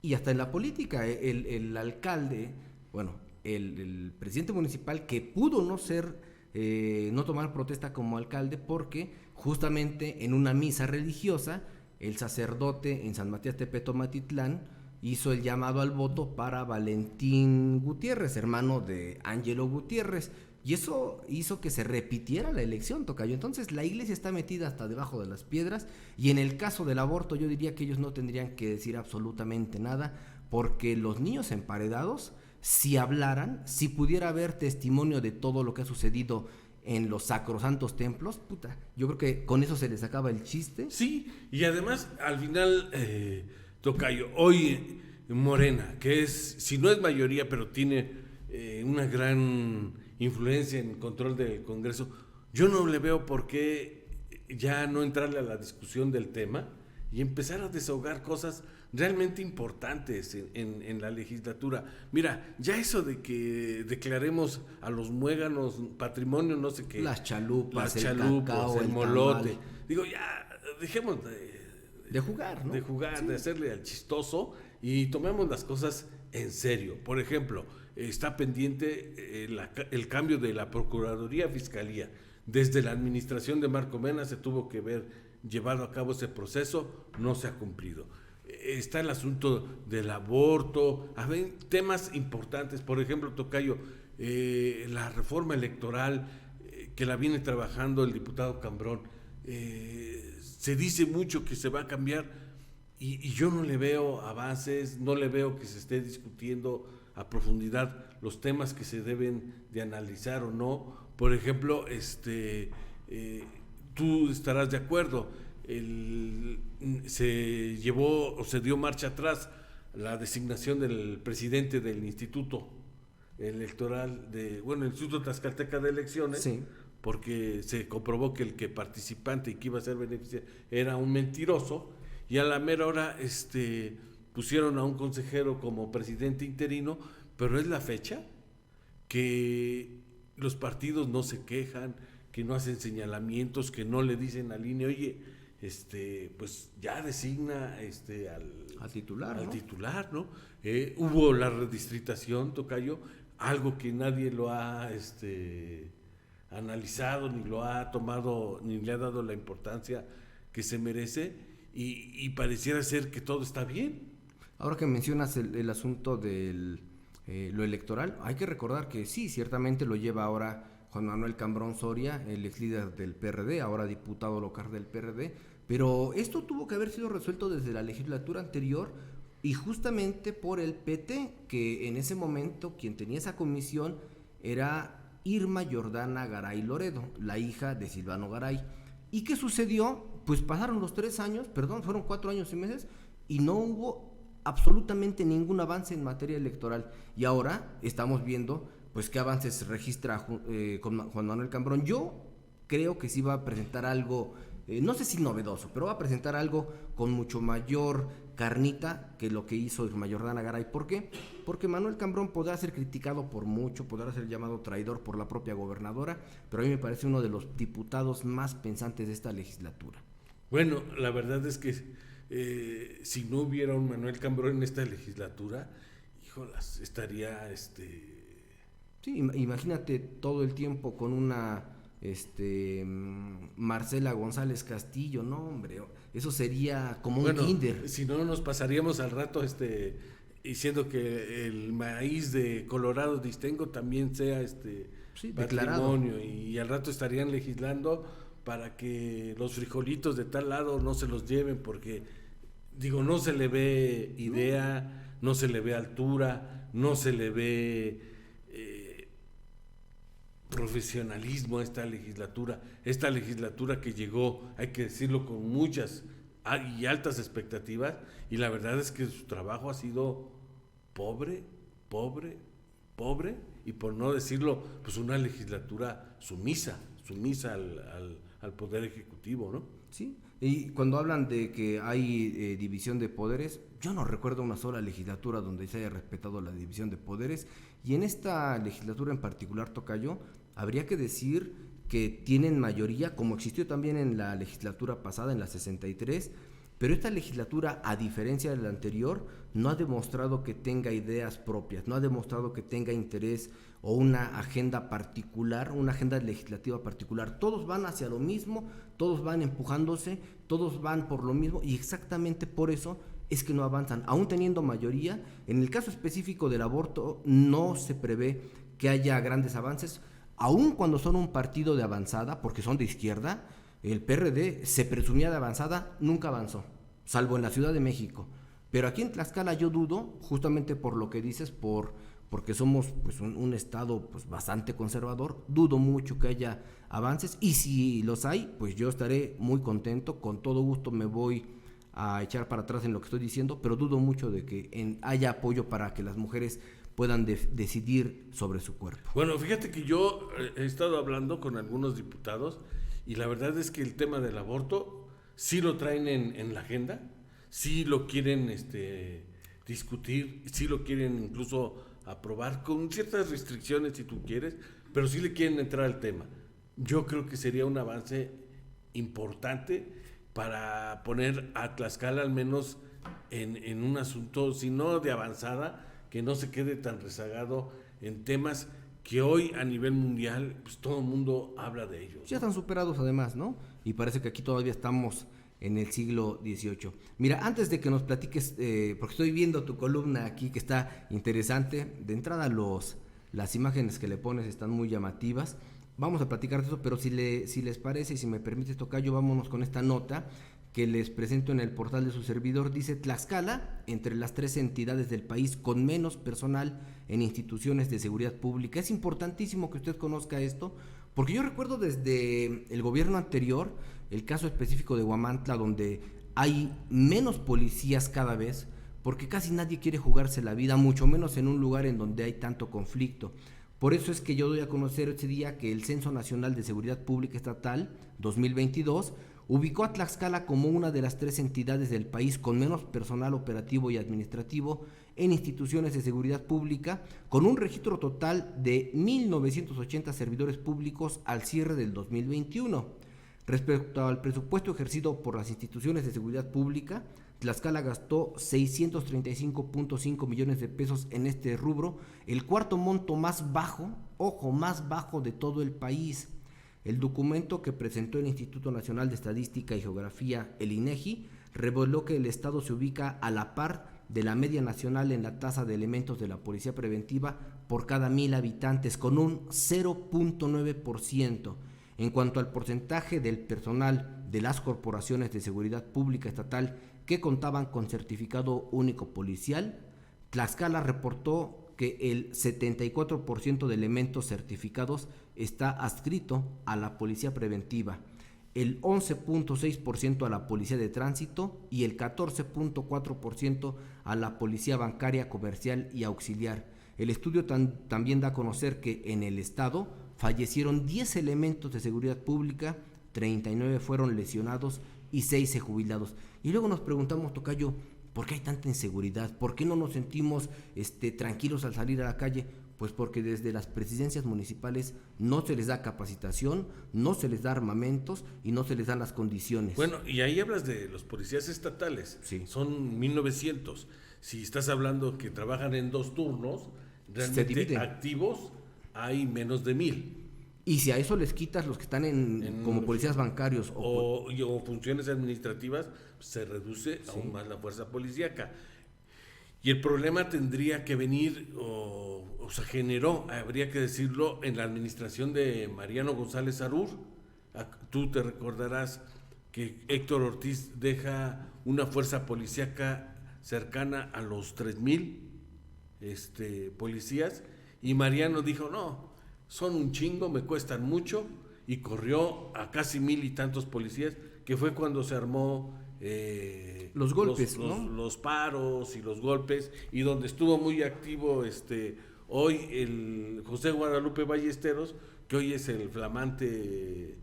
Y hasta en la política, el alcalde, bueno, el presidente municipal que pudo no tomar protesta como alcalde porque justamente en una misa religiosa el sacerdote en San Matías Tepetomatitlán hizo el llamado al voto para Valentín Gutiérrez, hermano de Ángelo Gutiérrez, y eso hizo que se repitiera la elección, tocayo. Entonces la iglesia está metida hasta debajo de las piedras, y en el caso del aborto yo diría que ellos no tendrían que decir absolutamente nada, porque los niños emparedados, si hablaran, si pudiera haber testimonio de todo lo que ha sucedido en los sacrosantos templos, yo creo que con eso se les acaba el chiste. Sí, y además al final, tocayo, hoy Morena, que es, si no es mayoría, pero tiene una gran influencia en control del Congreso, yo no le veo por qué ya no entrarle a la discusión del tema y empezar a desahogar cosas realmente importantes en la legislatura. Mira, ya eso de que declaremos a los muéganos patrimonio, no sé qué. Las chalupas, cacao, el molote. Tamal. Digo, ya, dejemos de jugar, ¿no? De jugar, sí. De hacerle al chistoso y tomemos las cosas en serio. Por ejemplo, está pendiente el cambio de la Procuraduría Fiscalía. Desde la administración de Marco Mena se tuvo que ver llevado a cabo ese proceso, no se ha cumplido. está el asunto del aborto, temas importantes, por ejemplo, tocayo, la reforma electoral que la viene trabajando el diputado Cambrón, se dice mucho que se va a cambiar y yo no le veo avances, no le veo que se esté discutiendo a profundidad los temas que se deben de analizar o no. Por ejemplo, tú estarás de acuerdo, se llevó o se dio marcha atrás la designación del presidente del Instituto Electoral el Instituto Tlaxcalteca de Elecciones, Sí. porque se comprobó que el que participante y que iba a ser beneficiario era un mentiroso, y a la mera hora pusieron a un consejero como presidente interino, pero es la fecha que los partidos no se quejan, que no hacen señalamientos, que no le dicen al INE, oye, pues ya designa Al titular, al ¿no? titular, ¿no? Hubo la redistritación, tocayo, algo que nadie lo ha analizado, ni lo ha tomado, ni le ha dado la importancia que se merece, y pareciera ser que todo está bien. Ahora que mencionas el asunto de lo electoral, hay que recordar que sí, ciertamente lo lleva ahora Juan Manuel Cambrón Soria, el ex líder del PRD, ahora diputado local del PRD, pero esto tuvo que haber sido resuelto desde la legislatura anterior y justamente por el PT, que en ese momento quien tenía esa comisión era Irma Jordana Garay Loredo, la hija de Silvano Garay. ¿Y qué sucedió? Pues pasaron los 3 años, fueron 4 años y meses, y no hubo absolutamente ningún avance en materia electoral. Y ahora estamos viendo pues qué avances registra con Juan Manuel Cambrón. Yo creo que sí va a presentar algo, no sé si novedoso, pero va a presentar algo con mucho mayor carnita que lo que hizo Irma Jordana Garay. ¿Por qué? Porque Manuel Cambrón podrá ser criticado por mucho, podrá ser llamado traidor por la propia gobernadora, pero a mí me parece uno de los diputados más pensantes de esta legislatura. Bueno, la verdad es que si no hubiera un Manuel Cambrón en esta legislatura, híjolas, estaría Sí, imagínate todo el tiempo con una Marcela González Castillo, no hombre, eso sería como un kinder. Si no nos pasaríamos al rato diciendo que el maíz de Colorado Distengo también sea Sí, patrimonio, declarado. y al rato estarían legislando para que los frijolitos de tal lado no se los lleven, porque no se le ve idea, no se le ve altura, no se le ve profesionalismo a esta legislatura que llegó, hay que decirlo, con muchas y altas expectativas, y la verdad es que su trabajo ha sido pobre, y por no decirlo, pues una legislatura sumisa al Poder Ejecutivo, ¿no? Sí, y cuando hablan de que hay división de poderes, yo no recuerdo una sola legislatura donde se haya respetado la división de poderes, y en esta legislatura en particular, tocayo, habría que decir que tienen mayoría, como existió también en la legislatura pasada, en la 63, pero esta legislatura, a diferencia de la anterior, no ha demostrado que tenga ideas propias, no ha demostrado que tenga interés o una agenda particular, una agenda legislativa particular. Todos van hacia lo mismo, todos van empujándose, todos van por lo mismo, y exactamente por eso es que no avanzan. Aún teniendo mayoría, en el caso específico del aborto no se prevé que haya grandes avances, aun cuando son un partido de avanzada, porque son de izquierda. El PRD se presumía de avanzada, nunca avanzó, salvo en la Ciudad de México. Pero aquí en Tlaxcala yo dudo, justamente por lo que dices, porque somos pues un estado pues bastante conservador, dudo mucho que haya avances, y si los hay, pues yo estaré muy contento, con todo gusto me voy a echar para atrás en lo que estoy diciendo, pero dudo mucho de que haya apoyo para que las mujeres puedan decidir sobre su cuerpo. Bueno, fíjate que yo he estado hablando con algunos diputados, y la verdad es que el tema del aborto sí lo traen en la agenda, sí lo quieren discutir, sí lo quieren incluso aprobar con ciertas restricciones si tú quieres, pero sí le quieren entrar al tema. Yo creo que sería un avance importante para poner a Tlaxcala al menos en un asunto, si no de avanzada, que no se quede tan rezagado en temas que hoy a nivel mundial pues todo el mundo habla de ellos, ¿no? Ya están superados además, ¿no? Y parece que aquí todavía estamos en el siglo XVIII. Mira, antes de que nos platiques, porque estoy viendo tu columna aquí que está interesante, de entrada las imágenes que le pones están muy llamativas, vamos a platicar de eso, pero si les parece y si me permites, tocayo, vámonos con esta nota que les presento en el portal de su servidor. Dice: Tlaxcala, entre las 3 entidades del país con menos personal en instituciones de seguridad pública. Es importantísimo que usted conozca esto, porque yo recuerdo desde el gobierno anterior, el caso específico de Huamantla, donde hay menos policías cada vez, porque casi nadie quiere jugarse la vida, mucho menos en un lugar en donde hay tanto conflicto. Por eso es que yo doy a conocer este día que el Censo Nacional de Seguridad Pública Estatal 2022 ubicó a Tlaxcala como una de las 3 entidades del país con menos personal operativo y administrativo en instituciones de seguridad pública, con un registro total de 1,980 servidores públicos al cierre del 2021. Respecto al presupuesto ejercido por las instituciones de seguridad pública, Tlaxcala gastó 635.5 millones de pesos en este rubro, el cuarto monto más bajo, más bajo de todo el país. El documento que presentó el Instituto Nacional de Estadística y Geografía, el INEGI, reveló que el estado se ubica a la par de la media nacional en la tasa de elementos de la policía preventiva por cada 1,000 habitantes, con un 0.9%. En cuanto al porcentaje del personal de las corporaciones de seguridad pública estatal que contaban con certificado único policial, Tlaxcala reportó que el 74% de elementos certificados está adscrito a la policía preventiva, el 11.6% a la policía de tránsito y el 14.4% a la policía bancaria, comercial y auxiliar. El estudio también da a conocer que en el estado fallecieron 10 elementos de seguridad pública, 39 fueron lesionados y 6 jubilados. Y luego nos preguntamos, tocayo, ¿por qué hay tanta inseguridad? ¿Por qué no nos sentimos tranquilos al salir a la calle? Pues porque desde las presidencias municipales no se les da capacitación, no se les da armamentos y no se les dan las condiciones. Bueno, y ahí hablas de los policías estatales, sí. Son 1,900. Si estás hablando que trabajan en 2 turnos, realmente activos hay menos de 1,000. Y si a eso les quitas los que están como policías bancarios o funciones administrativas, se reduce aún más la fuerza policíaca. Y el problema tendría que venir, o se generó, habría que decirlo, en la administración de Mariano González Arur. Tú te recordarás que Héctor Ortiz deja una fuerza policíaca cercana a los 3,000 policías, y Mariano dijo, no, son un chingo, me cuestan mucho, y corrió a casi 1,000 y tantos policías, que fue cuando se armó los golpes, los paros y los golpes, y donde estuvo muy activo hoy el José Guadalupe Ballesteros, que hoy es el flamante,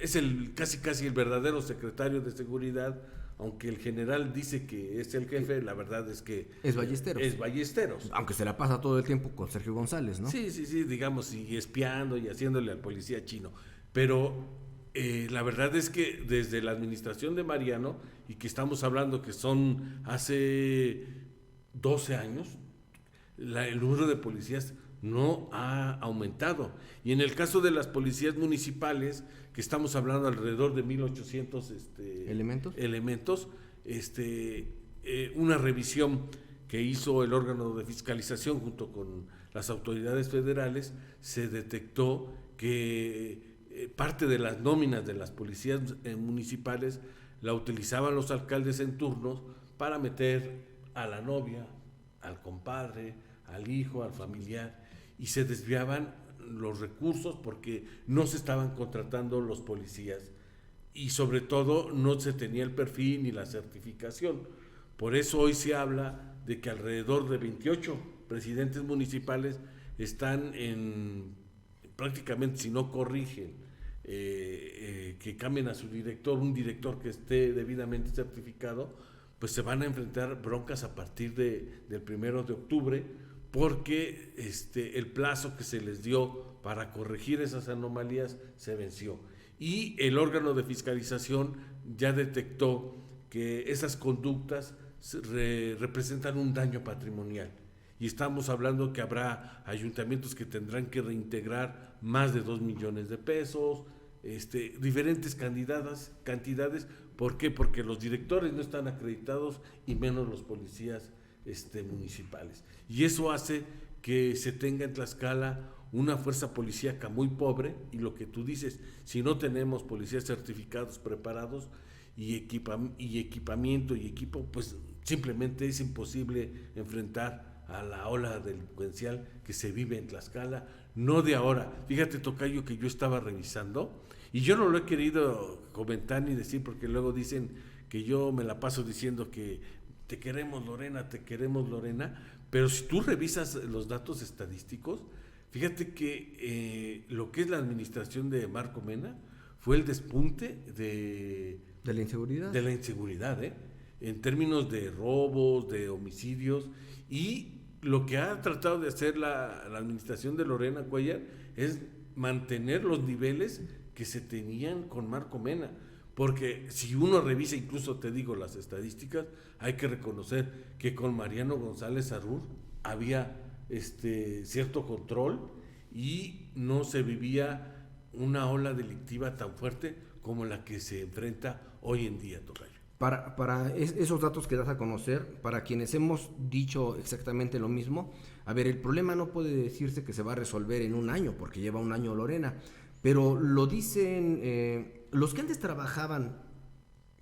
es el casi el verdadero secretario de seguridad, aunque el general dice que es el jefe, la verdad es que es Ballesteros. Es Ballesteros. Aunque se la pasa todo el tiempo con Sergio González, ¿no? Sí, digamos, y espiando y haciéndole al policía chino. Pero la verdad es que desde la administración de Mariano, y que estamos hablando que son hace 12 años, el número de policías no ha aumentado. Y en el caso de las policías municipales, que estamos hablando alrededor de 1,800 elementos, una revisión que hizo el órgano de fiscalización junto con las autoridades federales, se detectó que parte de las nóminas de las policías municipales la utilizaban los alcaldes en turnos para meter a la novia, al compadre, al hijo, al familiar, y se desviaban los recursos porque no se estaban contratando los policías, y sobre todo no se tenía el perfil ni la certificación. Por eso hoy se habla de que alrededor de 28 presidentes municipales están prácticamente, si no corrigen, que cambien a su director, un director que esté debidamente certificado, pues se van a enfrentar broncas a partir del 1 de octubre, porque el plazo que se les dio para corregir esas anomalías se venció. Y el órgano de fiscalización ya detectó que esas conductas representan un daño patrimonial. Y estamos hablando que habrá ayuntamientos que tendrán que reintegrar más de 2 millones de pesos, diferentes cantidades ¿Por qué? Porque los directores no están acreditados y menos los policías municipales. Y eso hace que se tenga en Tlaxcala una fuerza policíaca muy pobre, y lo que tú dices, si no tenemos policías certificados, preparados y equipamiento y equipo, pues simplemente es imposible enfrentar a la ola delincuencial que se vive en Tlaxcala, no de ahora. Fíjate, tocayo, que yo estaba revisando, y yo no lo he querido comentar ni decir, porque luego dicen que yo me la paso diciendo que te queremos Lorena, pero si tú revisas los datos estadísticos, fíjate que lo que es la administración de Marco Mena fue el despunte de la inseguridad. De la inseguridad, en términos de robos, de homicidios, y lo que ha tratado de hacer la administración de Lorena Cuellar es mantener los niveles que se tenían con Marco Mena, porque si uno revisa, incluso te digo, las estadísticas, hay que reconocer que con Mariano González Arur había cierto control y no se vivía una ola delictiva tan fuerte como la que se enfrenta hoy en día, tocayo. Para esos datos que das a conocer, para quienes hemos dicho exactamente lo mismo, a ver, el problema no puede decirse que se va a resolver en un año, porque lleva un año Lorena, pero lo dicen los que antes trabajaban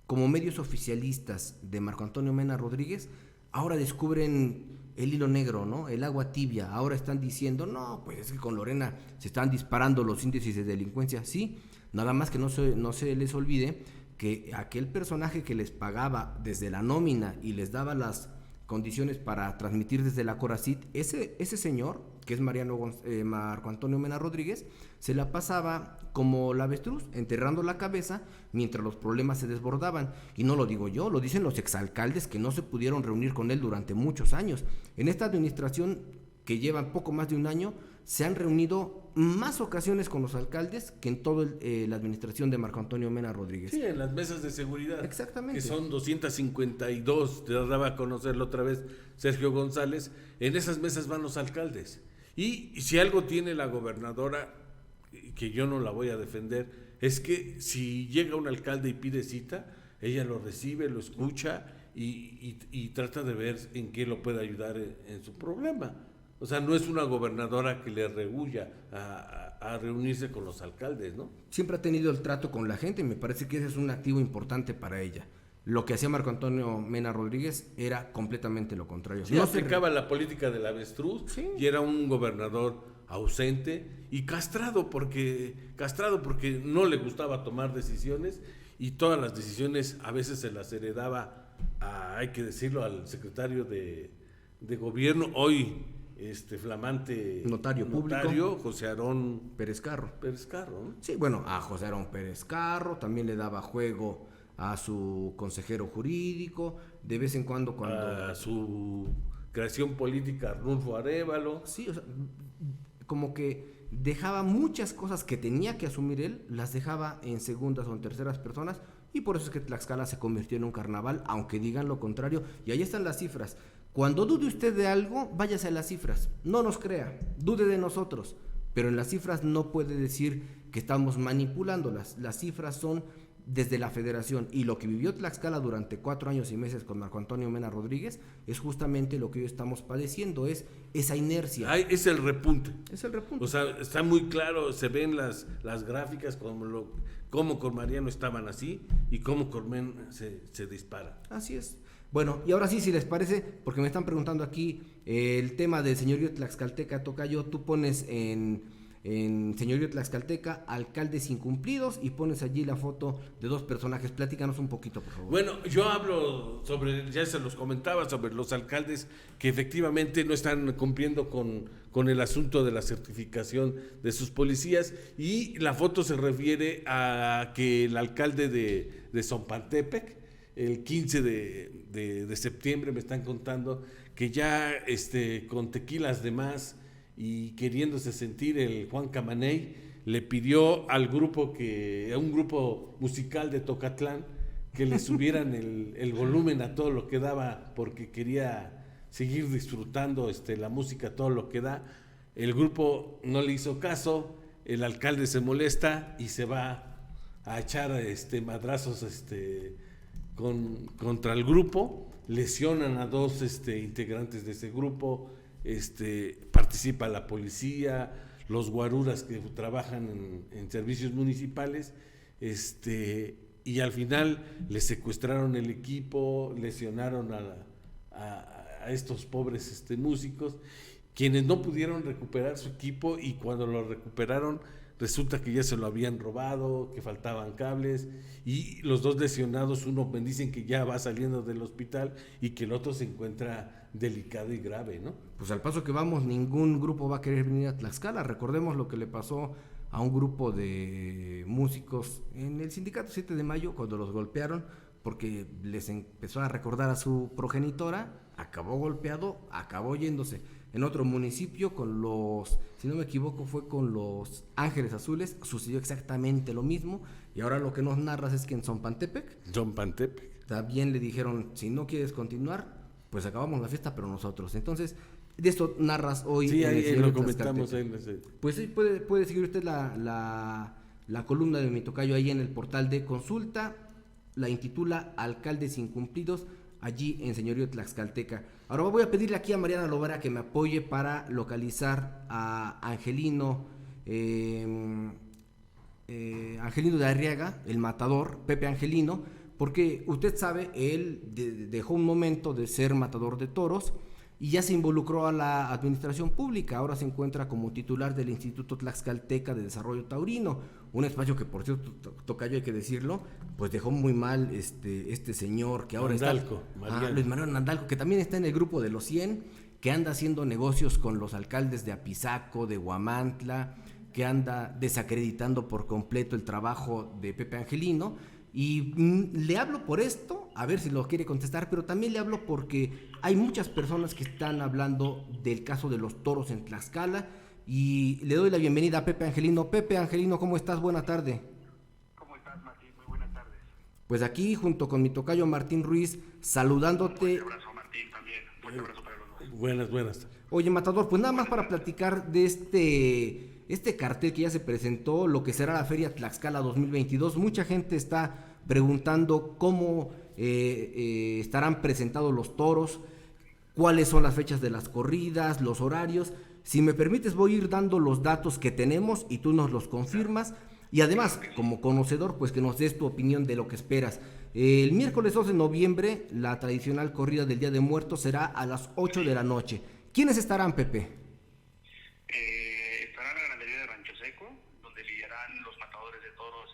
como medios oficialistas de Marco Antonio Mena Rodríguez, ahora descubren el hilo negro, ¿no? El agua tibia. Ahora están diciendo, no, pues es que con Lorena se están disparando los índices de delincuencia. Sí, nada más que no se les olvide que aquel personaje que les pagaba desde la nómina y les daba las condiciones para transmitir desde la Coracit, ese señor, que es Marco Antonio Mena Rodríguez, se la pasaba como la avestruz, enterrando la cabeza mientras los problemas se desbordaban. Y no lo digo yo, lo dicen los exalcaldes que no se pudieron reunir con él durante muchos años. En esta administración, que lleva poco más de un año, se han reunido más ocasiones con los alcaldes que en toda la administración de Marco Antonio Mena Rodríguez. Sí, en las mesas de seguridad. Exactamente. Que son 252, te daba a conocerlo otra vez Sergio González. En esas mesas van los alcaldes. Y si algo tiene la gobernadora, que yo no la voy a defender, es que si llega un alcalde y pide cita, ella lo recibe, lo escucha y trata de ver en qué lo puede ayudar en su problema. O sea, no es una gobernadora que le rehúya a reunirse con los alcaldes, ¿no? Siempre ha tenido el trato con la gente y me parece que ese es un activo importante para ella. Lo que hacía Marco Antonio Mena Rodríguez era completamente lo contrario. Sí, no aplicaba la política del avestruz, sí, y era un gobernador ausente y castrado porque no le gustaba tomar decisiones, y todas las decisiones a veces se las heredaba, hay que decirlo, al secretario de gobierno, hoy flamante notario público, José Aarón Pérez Carro, ¿no? Sí, bueno, a José Aarón Pérez Carro también le daba juego a su consejero jurídico, de vez en cuando a su creación política Arnulfo Arévalo. Sí, o sea, como que dejaba muchas cosas que tenía que asumir él, las dejaba en segundas o en terceras personas, y por eso es que Tlaxcala se convirtió en un carnaval, aunque digan lo contrario, y ahí están las cifras. Cuando dude usted de algo, váyase a las cifras, no nos crea, dude de nosotros, pero en las cifras no puede decir que estamos manipulándolas. Las cifras son desde la federación, y lo que vivió Tlaxcala durante 4 años y meses con Marco Antonio Mena Rodríguez es justamente lo que hoy estamos padeciendo, es esa inercia. Es el repunte. Es el repunte. O sea, está muy claro, se ven las gráficas cómo con Mariano estaban así y cómo con Mena se dispara. Así es. Bueno, y ahora sí, si les parece, porque me están preguntando aquí el tema del señorío tlaxcalteca, tocayo, tú pones en señorío tlaxcalteca, alcaldes incumplidos, y pones allí la foto de 2 personajes. Platícanos un poquito, por favor. Bueno, yo hablo sobre, ya se los comentaba, sobre los alcaldes que efectivamente no están cumpliendo con el asunto de la certificación de sus policías, y la foto se refiere a que el alcalde de Zompantepec, el 15 de septiembre, me están contando que ya con tequilas de más y queriéndose sentir el Juan Camaney, le pidió a un grupo musical de Tocatlán que le subieran el volumen a todo lo que daba, porque quería seguir disfrutando la música, todo lo que da. El grupo no le hizo caso, el alcalde se molesta y se va a echar madrazos contra el grupo, lesionan a dos integrantes de ese grupo, participa la policía, los guaruras que trabajan en servicios municipales, y al final les secuestraron el equipo, lesionaron a estos pobres músicos, quienes no pudieron recuperar su equipo, y cuando lo recuperaron resulta que ya se lo habían robado, que faltaban cables, y los dos lesionados, uno me dicen que ya va saliendo del hospital y que el otro se encuentra delicado y grave, ¿no? Pues al paso que vamos, ningún grupo va a querer venir a Tlaxcala. Recordemos lo que le pasó a un grupo de músicos en el sindicato 7 de mayo cuando los golpearon porque les empezó a recordar a su progenitora, acabó golpeado, acabó yéndose. En otro municipio, con los, si no me equivoco, fue con los Ángeles Azules, sucedió exactamente lo mismo, y ahora lo que nos narras es que en Zompantepec también le dijeron, si no quieres continuar, pues acabamos la fiesta, pero nosotros. Entonces, de esto narras hoy. Sí, ahí lo comentamos. Pues sí, puede seguir usted la columna de mi tocayo ahí en el portal de consulta, la intitula Alcaldes Incumplidos, allí en Señorío Tlaxcalteca. Ahora voy a pedirle aquí a Mariana Lovera que me apoye para localizar a Angelino de Arriaga, el matador, Pepe Angelino, porque usted sabe, él dejó un momento de ser matador de toros y ya se involucró a la administración pública. Ahora se encuentra como titular del Instituto Tlaxcalteca de Desarrollo Taurino, un espacio que, por cierto, tocayo, hay que decirlo, pues dejó muy mal este señor que ahora Nandalco, está, Luis Manuel Nandalco, que también está en el grupo de los 100, que anda haciendo negocios con los alcaldes de Apizaco, de Huamantla, que anda desacreditando por completo el trabajo de Pepe Angelino. Y le hablo por esto, a ver si lo quiere contestar, pero también le hablo porque hay muchas personas que están hablando del caso de los toros en Tlaxcala, y le doy la bienvenida a Pepe Angelino. Pepe Angelino, ¿cómo estás? Buena tarde. ¿Cómo estás, Martín? Muy buenas tardes. Pues aquí, junto con mi tocayo Martín Ruiz, saludándote. Un abrazo, Martín, también. Un abrazo para los dos. Buenas. Oye, Matador, pues nada más para platicar de este cartel que ya se presentó, lo que será la Feria Tlaxcala 2022. Mucha gente está preguntando cómo estarán presentados los toros, cuáles son las fechas de las corridas, los horarios. Si me permites, voy a ir dando los datos que tenemos y tú nos los confirmas. Y además, como conocedor, pues que nos des tu opinión de lo que esperas. El miércoles 2 de noviembre, la tradicional corrida del Día de Muertos será a las 8 de la noche. ¿Quiénes estarán, Pepe? Estará la ganadería de Rancho Seco, donde lidiarán los matadores de toros,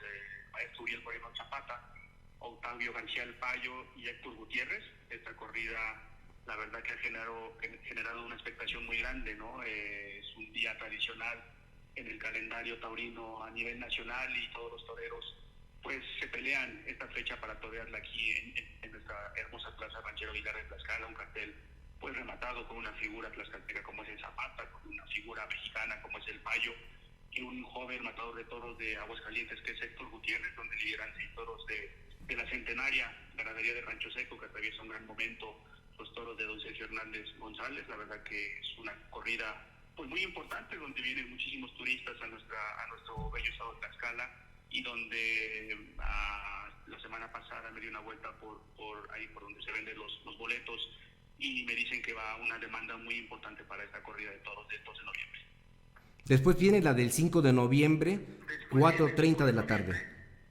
maestro Uriel Moreno Zapata, Octavio García El Payo y Héctor Gutiérrez. Esta corrida, la verdad que ha generado una expectación muy grande, ¿no? Es un día tradicional en el calendario taurino a nivel nacional, y todos los toreros pues se pelean esta fecha para torearla aquí en nuestra hermosa plaza Ranchero Aguilar de Tlaxcala. Un cartel pues rematado con una figura tlaxcalteca como es el Zapata, con una figura mexicana como es el Payo, y un joven matador de toros de Aguascalientes que es Héctor Gutiérrez, donde lideran 6 toros de la centenaria ganadería de Rancho Seco, que atraviesa un gran momento, los toros de don Sergio Hernández González. La verdad que es una corrida pues muy importante, donde vienen muchísimos turistas a nuestro bello estado de Tlaxcala, y donde la semana pasada me di una vuelta por ahí por donde se venden los boletos, y me dicen que va una demanda muy importante para esta corrida de toros del 2 de noviembre. Después viene la del 5 de noviembre, 4:30 de la tarde.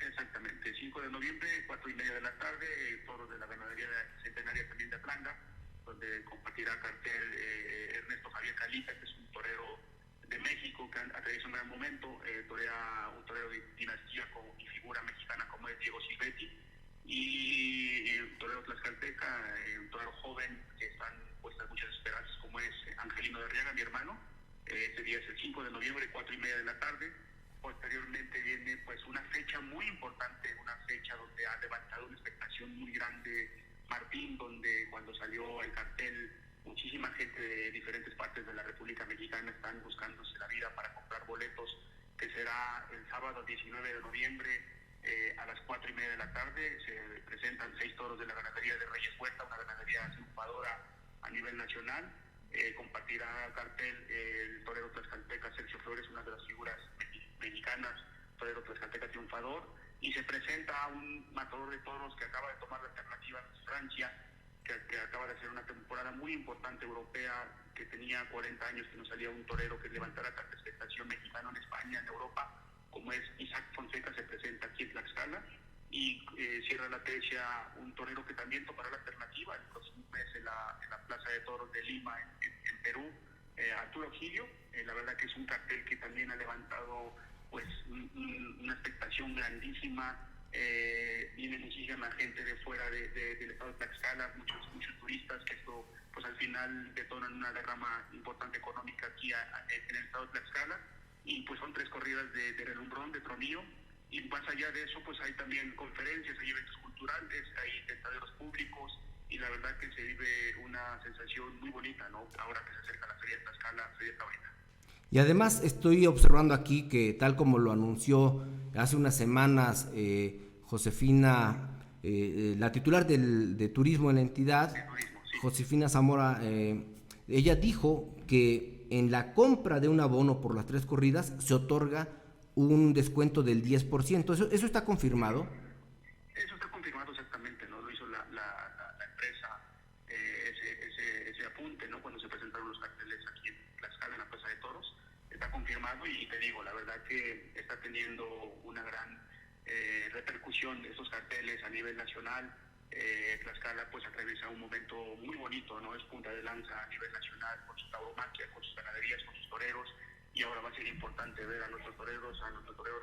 Exactamente, 5 de noviembre, 4:30 de la tarde, toros de la ganadería centenaria también de Atlanta, donde compartirá cartel Ernesto Javier Calita, que es un torero de México que atraviesa un gran momento, torea un torero de dinastía y figura mexicana como es Diego Silvetti, y un torero tlaxcalteca, un torero joven que están puestas muchas esperanzas como es Angelino de Arriaga, mi hermano. Este día es el 5 de noviembre, 4:30 de la tarde. Posteriormente viene pues una fecha muy importante, una fecha donde ha levantado una expectación muy grande, Martín, donde cuando salió el cartel, muchísima gente de diferentes partes de la República Mexicana están buscándose la vida para comprar boletos, que será el sábado 19 de noviembre a las 4:30 de la tarde. Se presentan 6 toros de la ganadería de Reyes Huerta, una ganadería triunfadora a nivel nacional. Compartirá cartel el torero tlaxcalteca Sergio Flores, una de las figuras mexicanas, torero tlaxcalteca triunfador. y se presenta a un matador de toros que acaba de tomar la alternativa en Francia, que acaba de hacer una temporada muy importante europea, que tenía 40 años que no salía un torero que levantara tanta expectación mexicano en España, en Europa, como es Isaac Fonseca. Se presenta aquí en Tlaxcala y cierra la tercia un torero que también tomará la alternativa el próximo mes en la Plaza de Toros de Lima, en Perú, Arturo Gilio. La verdad que es un cartel que también ha levantado pues una expectación grandísima. Viene muchísima gente de fuera del estado de Tlaxcala, muchos turistas, que esto pues al final detonan una derrama importante económica aquí en el estado de Tlaxcala. Y pues son 3 corridas de relumbrón, de tronillo, y más allá de eso pues hay también conferencias, hay eventos culturales, hay tentaderos públicos, y la verdad que se vive una sensación muy bonita, ¿no? Ahora que se acerca la Feria de Tlaxcala, Feria Taurina. Y además estoy observando aquí que, tal como lo anunció hace unas semanas Josefina, la titular de turismo en la entidad, Turismo, sí. Josefina Zamora, ella dijo que en la compra de un abono por las 3 corridas se otorga un descuento del 10%. ¿Eso está confirmado? Eso está confirmado exactamente, ¿no? Lo hizo la empresa, ese apunte, ¿no? Cuando se presentaron los carteles aquí en Tlaxcala, en la Plaza de Toros. Está confirmado y te digo, la verdad que está teniendo una gran repercusión de esos carteles a nivel nacional. Tlaxcala pues atraviesa un momento muy bonito, ¿no? Es punta de lanza a nivel nacional con su tauromaquia, con sus ganaderías, con sus toreros, y ahora va a ser importante ver a nuestros toreros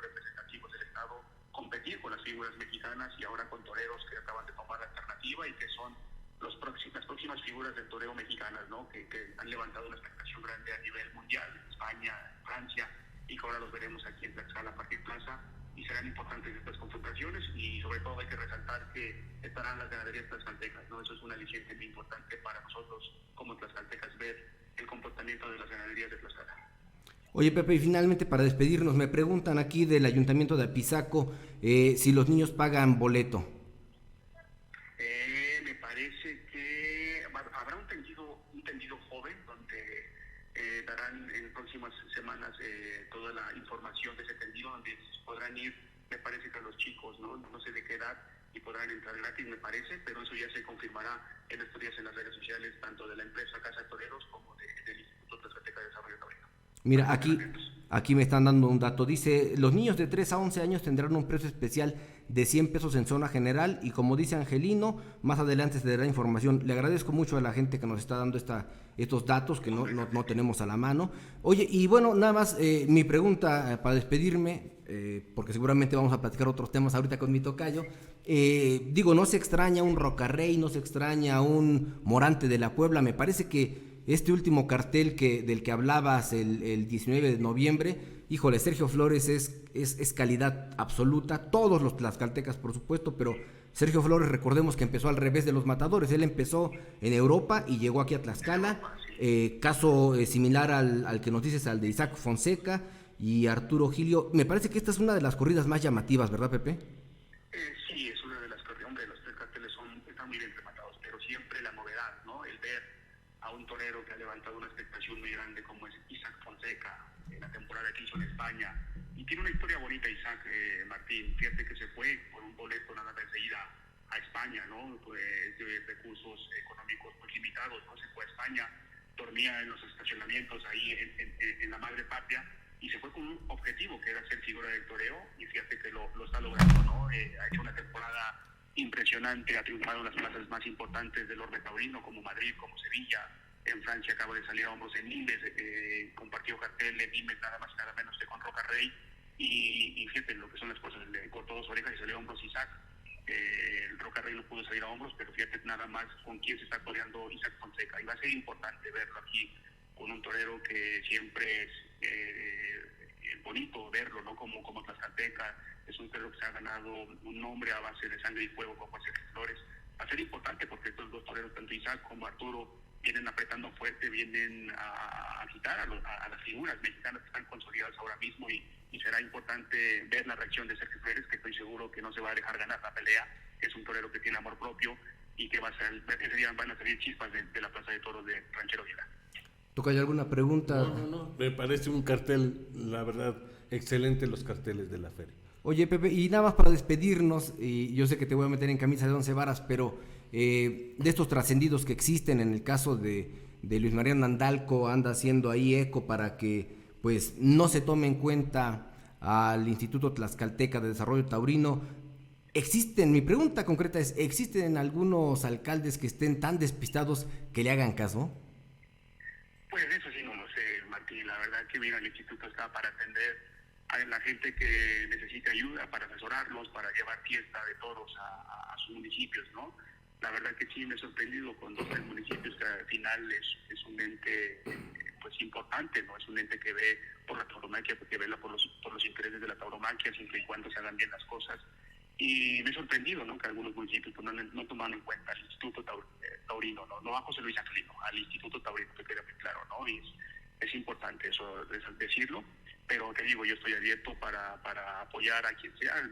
representativos del estado competir con las figuras mexicanas, y ahora con toreros que acaban de tomar la alternativa y que son las próximas figuras del toreo mexicanas, ¿no? Que han levantado una expectación grande a nivel mundial, en España, en Francia, y que ahora los veremos aquí en Tlaxcala, Parque Plaza, y serán importantes estas confrontaciones, y sobre todo hay que resaltar que estarán las ganaderías tlaxcaltecas, ¿no? Eso es un aliciente muy importante para nosotros como tlaxcaltecas, ver el comportamiento de las ganaderías de Tlaxcala. Oye, Pepe, y finalmente, para despedirnos, me preguntan aquí del Ayuntamiento de Apizaco si los niños pagan boleto. Me parece que habrá un tendido joven donde darán en próximas semanas toda la información de ese tendido, donde podrán ir, me parece que a los chicos, no sé de qué edad, y podrán entrar gratis, me parece, pero eso ya se confirmará en estos días en las redes sociales, tanto de la empresa Casa de Toreros como del Instituto Tlaxcalteca de Desarrollo Taurino. Mira, aquí me están dando un dato. Dice, los niños de 3 a 11 años tendrán un precio especial de 100 pesos en zona general, y como dice Angelino, más adelante se dará información. Le agradezco mucho a la gente que nos está dando estos datos que no tenemos a la mano. Oye, y bueno, nada más mi pregunta para despedirme, porque seguramente vamos a platicar otros temas ahorita con mi tocayo. Digo, no se extraña un Rocarrey, no se extraña un Morante de la Puebla. Me parece que este último cartel del que hablabas el 19 de noviembre, híjole, Sergio Flores es calidad absoluta, todos los tlaxcaltecas por supuesto, pero Sergio Flores, recordemos que empezó al revés de los matadores, él empezó en Europa y llegó aquí a Tlaxcala, caso similar al que nos dices, al de Isaac Fonseca y Arturo Gilio. Me parece que esta es una de las corridas más llamativas, ¿verdad, Pepe? Sí, es una de las corridas, hombre, los 3 carteles están muy bien rematados, pero siempre la novedad, ¿no? El ver a un torero que ha levantado una expectación muy grande como es Isaac Fonseca, en la temporada que hizo en España, y tiene una historia bonita Isaac, Martín. Fíjate que se fue por un boleto nada más de ir a España, ¿no? Pues de recursos económicos muy limitados, ¿no? Se fue a España, dormía en los estacionamientos ahí en la madre patria, y se fue con un objetivo que era ser figura del toreo, y fíjate que lo está logrando, ¿no? Ha hecho una temporada impresionante, ha triunfado en las plazas más importantes del orbe taurino, como Madrid, como Sevilla. En Francia acaba de salir a hombros en Nimes, compartió cartel en Nimes nada más y nada menos que con Rocarrey, y fíjate lo que son las cosas, le cortó 2 orejas y salió a hombros Isaac. El Rocarrey no pudo salir a hombros, pero fíjate nada más con quién se está toreando Isaac Fonseca, y va a ser importante verlo aquí con un torero que siempre es bonito verlo, ¿no? Como tlaxcalteca. Es un torero que se ha ganado un nombre a base de sangre y fuego como Sergio Flores. Va a ser importante porque estos 2 toreros, tanto Isaac como Arturo, vienen apretando fuerte, vienen a quitar a las figuras mexicanas que están consolidadas ahora mismo, y será importante ver la reacción de Sergio Flores, que estoy seguro que no se va a dejar ganar la pelea. Es un torero que tiene amor propio y que ese día van a salir chispas de la Plaza de Toros de Ranchero Vila. ¿Tocayo alguna pregunta? No, me parece un cartel, la verdad, excelente los carteles de la feria. Oye, Pepe, y nada más para despedirnos, y yo sé que te voy a meter en camisa de 11 varas, pero de estos trascendidos que existen, en el caso de Luis Mariano Andalco, anda haciendo ahí eco para que pues no se tome en cuenta al Instituto Tlaxcalteca de Desarrollo Taurino. Mi pregunta concreta es, ¿existen algunos alcaldes que estén tan despistados que le hagan caso? Pues eso sí no lo sé, Martín. La verdad que mira, el instituto está para atender a la gente que necesita ayuda, para asesorarlos, para llevar fiesta de toros a sus municipios, ¿no? La verdad que sí me he sorprendido con 12 municipios, que al final es un ente pues importante, ¿no? Es un ente que ve por la tauromaquia, que vela por los intereses de la tauromaquia, siempre y cuando se hagan bien las cosas. Y me he sorprendido, ¿no?, que algunos municipios pues, no toman en cuenta al Instituto Taurino, no a José Luis Aquilino, al Instituto Taurino, que queda muy claro, ¿no? Y es importante eso decirlo, pero te digo, yo estoy abierto para apoyar a quien sea, al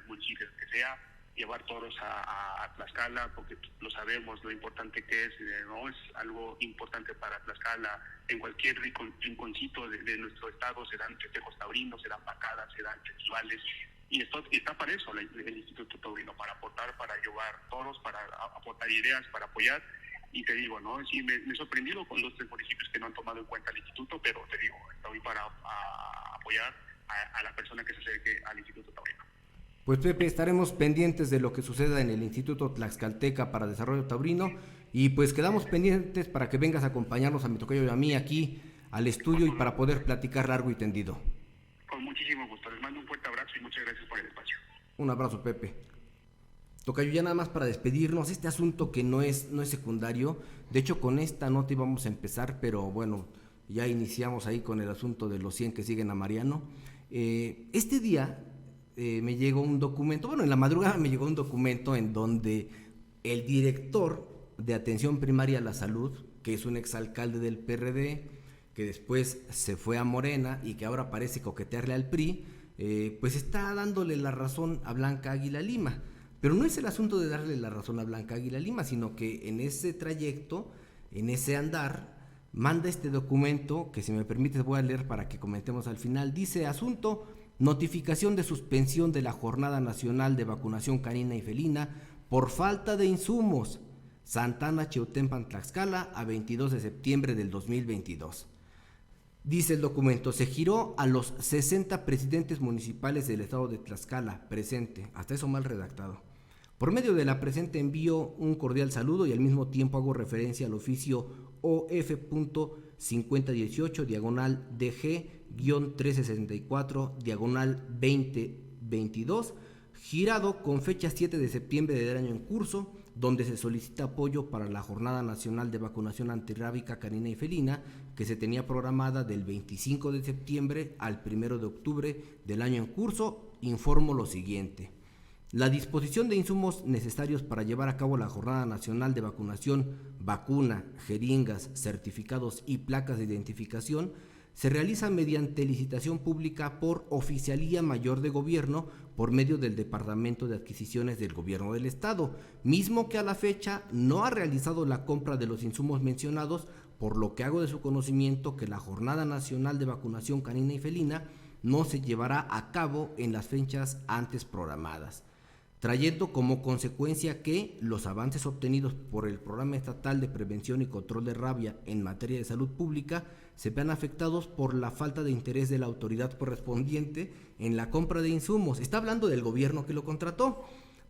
municipio que sea, llevar toros a Tlaxcala, porque lo sabemos, lo importante que es, ¿no? Es algo importante para Tlaxcala. En cualquier rinconcito de nuestro estado se dan festejos taurinos, se dan vacadas, se dan festivales, y esto está para eso el Instituto Taurino, para aportar, para llevar toros, para aportar ideas, para apoyar. Y te digo, ¿no? Sí, me he sorprendido con los 3 municipios que no han tomado en cuenta el instituto, pero te digo, estoy para apoyar a la persona que se acerque al Instituto Taurino. Pues Pepe, estaremos pendientes de lo que suceda en el Instituto Tlaxcalteca para Desarrollo Taurino y pues quedamos pendientes para que vengas a acompañarnos a mi tocayo y a mí aquí al estudio y para poder platicar largo y tendido. Con muchísimo gusto, les mando un fuerte abrazo y muchas gracias por el espacio. Un abrazo, Pepe. Tocayo, ya nada más para despedirnos, este asunto que no es secundario, de hecho con esta nota íbamos a empezar, pero bueno, ya iniciamos ahí con el asunto de los 100 que siguen a Mariano. Este día me llegó un documento, bueno, en la madrugada me llegó un documento en donde el director de Atención Primaria a la Salud, que es un exalcalde del PRD, que después se fue a Morena y que ahora parece coquetearle al PRI, pues está dándole la razón a Blanca Águila Lima. Pero no es el asunto de darle la razón a Blanca Águila Lima, sino que en ese trayecto, en ese andar, manda este documento, que si me permites voy a leer para que comentemos al final. Dice: asunto, notificación de suspensión de la Jornada Nacional de Vacunación Canina y Felina por falta de insumos. Santana, Cheutempan, Tlaxcala, a 22 de septiembre del 2022. Dice el documento: se giró a los 60 presidentes municipales del estado de Tlaxcala, presente, hasta eso mal redactado. Por medio de la presente envío un cordial saludo y al mismo tiempo hago referencia al oficio OF.5018, diagonal DG-1364, diagonal 2022, girado con fecha 7 de septiembre del año en curso, donde se solicita apoyo para la Jornada Nacional de Vacunación Antirrábica Canina y Felina, que se tenía programada del 25 de septiembre al 1 de octubre del año en curso. Informo lo siguiente. La disposición de insumos necesarios para llevar a cabo la Jornada Nacional de Vacunación, vacuna, jeringas, certificados y placas de identificación se realiza mediante licitación pública por Oficialía Mayor de Gobierno por medio del Departamento de Adquisiciones del Gobierno del Estado, mismo que a la fecha no ha realizado la compra de los insumos mencionados, por lo que hago de su conocimiento que la Jornada Nacional de Vacunación Canina y Felina no se llevará a cabo en las fechas antes programadas, trayendo como consecuencia que los avances obtenidos por el Programa Estatal de Prevención y Control de Rabia en materia de salud pública se vean afectados por la falta de interés de la autoridad correspondiente en la compra de insumos. Está hablando del gobierno que lo contrató,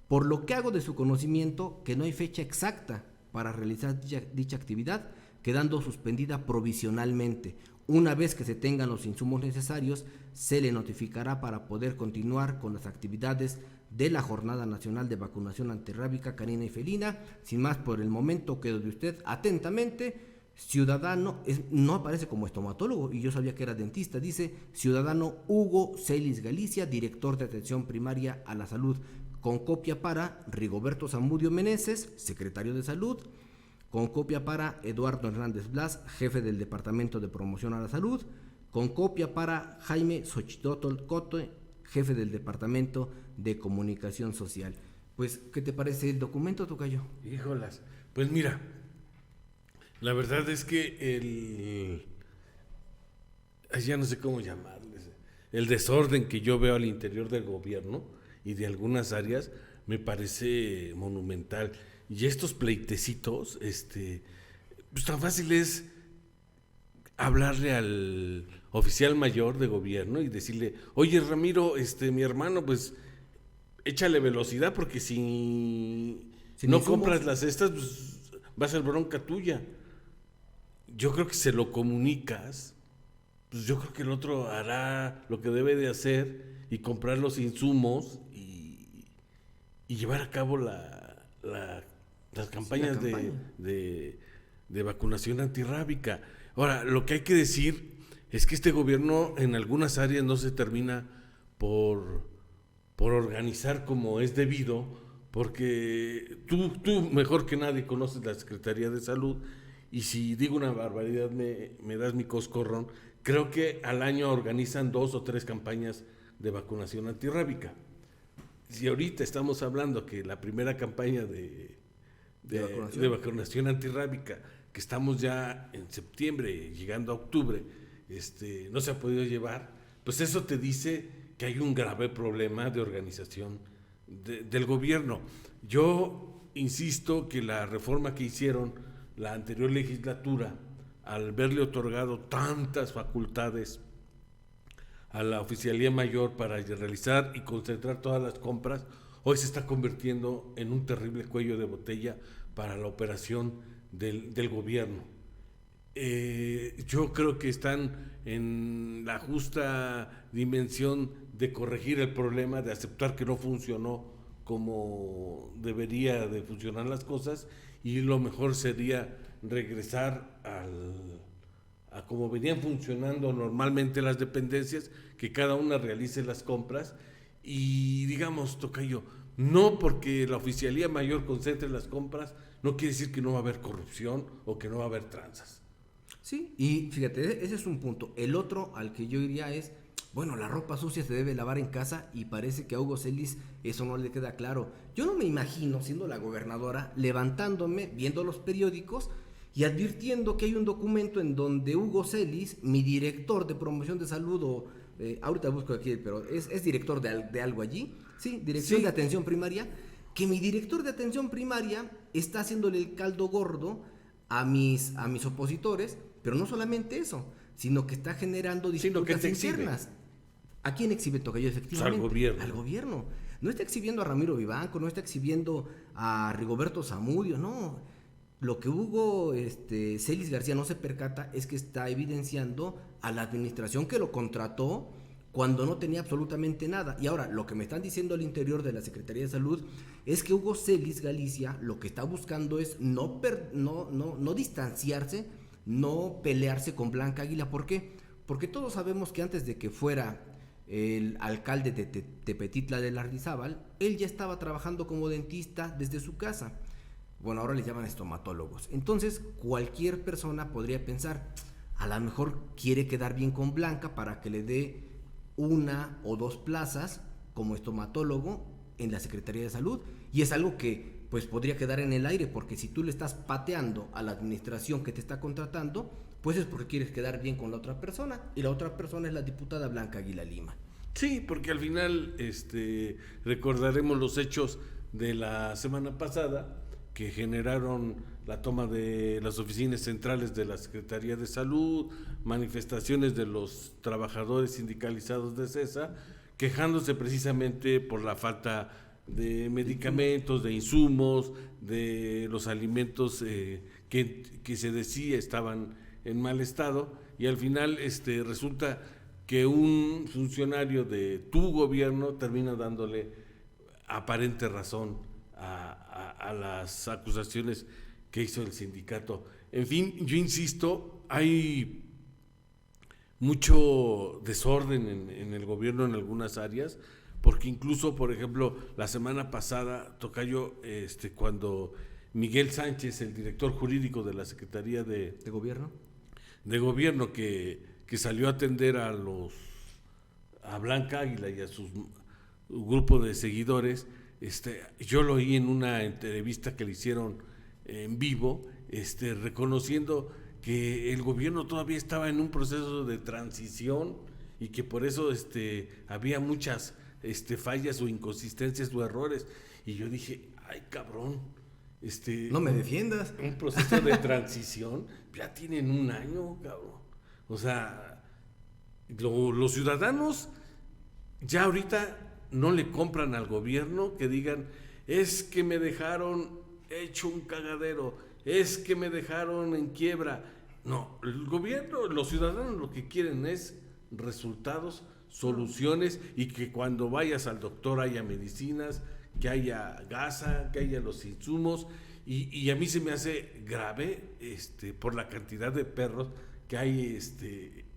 por lo que hago de su conocimiento que no hay fecha exacta para realizar dicha actividad, quedando suspendida provisionalmente. Una vez que se tengan los insumos necesarios, se le notificará para poder continuar con las actividades de la Jornada Nacional de Vacunación Antirrábica Canina y Felina. Sin más por el momento, quedo de usted atentamente, ciudadano, no aparece como estomatólogo y yo sabía que era dentista, dice ciudadano Hugo Celis Galicia, director de Atención Primaria a la Salud, con copia para Rigoberto Zamudio Meneses, secretario de Salud, con copia para Eduardo Hernández Blas, jefe del Departamento de Promoción a la Salud, con copia para Jaime Xochitl Cote, jefe del Departamento de Comunicación Social. Pues, ¿qué te parece el documento, tocayo? Híjolas, pues mira, la verdad es que ya no sé cómo llamarles, el desorden que yo veo al interior del gobierno y de algunas áreas me parece monumental. Y estos pleitecitos, pues tan fácil es hablarle al oficial mayor de gobierno y decirle, oye Ramiro, mi hermano, pues échale velocidad porque si no compras las cestas, pues va a ser bronca tuya. Yo creo que se lo comunicas, pues yo creo que el otro hará lo que debe de hacer y comprar los insumos y llevar a cabo las campañas de vacunación antirrábica. Ahora, lo que hay que decir es que este gobierno en algunas áreas no se termina por organizar como es debido, porque tú mejor que nadie conoces la Secretaría de Salud, y si digo una barbaridad me das mi coscorrón. Creo que al año organizan 2 o 3 campañas de vacunación antirrábica. Si ahorita estamos hablando que la primera campaña de vacunación antirrábica, que estamos ya en septiembre, llegando a octubre, no se ha podido llevar, pues eso te dice que hay un grave problema de organización del gobierno. Yo insisto que la reforma que hicieron la anterior legislatura, al verle otorgado tantas facultades a la Oficialía Mayor para realizar y concentrar todas las compras, hoy se está convirtiendo en un terrible cuello de botella para la operación del gobierno. Yo creo que están en la justa dimensión de corregir el problema, de aceptar que no funcionó como debería de funcionar las cosas, y lo mejor sería regresar a como venían funcionando normalmente las dependencias, que cada una realice las compras. Y digamos, tocayo, no porque la Oficialía Mayor concentre las compras, no quiere decir que no va a haber corrupción o que no va a haber tranzas. Sí, y fíjate, ese es un punto. El otro al que yo iría es, bueno, la ropa sucia se debe lavar en casa, y parece que a Hugo Celis eso no le queda claro. Yo no me imagino, siendo la gobernadora, levantándome, viendo los periódicos y advirtiendo que hay un documento en donde Hugo Celis, mi director de promoción de salud, ahorita busco aquí, pero es director de algo allí, sí, dirección de atención primaria, que mi director de atención primaria está haciéndole el caldo gordo a mis opositores, pero no solamente eso, sino que está generando disputas internas. ¿A quién exhibe, tocayo? Efectivamente, al gobierno. No está exhibiendo a Ramiro Vivanco, no está exhibiendo a Rigoberto Zamudio, no. Lo que Hugo Celis García no se percata es que está evidenciando a la administración que lo contrató cuando no tenía absolutamente nada. Y ahora, lo que me están diciendo al interior de la Secretaría de Salud es que Hugo Celis Galicia lo que está buscando es no distanciarse, no pelearse con Blanca Águila. ¿Por qué? Porque todos sabemos que antes de que fuera el alcalde de Tepetitla de Lardizábal, él ya estaba trabajando como dentista desde su casa. Bueno, ahora les llaman estomatólogos. Entonces, cualquier persona podría pensar, a lo mejor quiere quedar bien con Blanca para que le dé 1 o 2 plazas como estomatólogo en la Secretaría de Salud, y es algo que pues podría quedar en el aire, porque si tú le estás pateando a la administración que te está contratando, pues es porque quieres quedar bien con la otra persona, y la otra persona es la diputada Blanca Águila Lima. Sí, porque al final recordaremos los hechos de la semana pasada que generaron la toma de las oficinas centrales de la Secretaría de Salud, manifestaciones de los trabajadores sindicalizados de CESA, quejándose precisamente por la falta de medicamentos, de insumos, de los alimentos que se decía estaban en mal estado, y al final resulta que un funcionario de tu gobierno termina dándole aparente razón a las acusaciones que hizo el sindicato. En fin, yo insisto, hay mucho desorden en el gobierno en algunas áreas, porque incluso, por ejemplo, la semana pasada, tocayo, cuando Miguel Sánchez, el director jurídico de la Secretaría de Gobierno, que salió a atender a Blanca Águila y a su grupo de seguidores, yo lo oí en una entrevista que le hicieron en vivo, reconociendo que el gobierno todavía estaba en un proceso de transición y que por eso había muchas fallas o inconsistencias o errores. Y yo dije, ay cabrón, no me defiendas. Un proceso de transición, ya tienen un año, cabrón. O sea, los ciudadanos ya ahorita no le compran al gobierno que digan, es que me dejaron hecho un cagadero, es que me dejaron en quiebra. No, el gobierno, los ciudadanos lo que quieren es resultados, soluciones, y que cuando vayas al doctor haya medicinas, que haya gasa, que haya los insumos, y a mí se me hace grave por la cantidad de perros que hay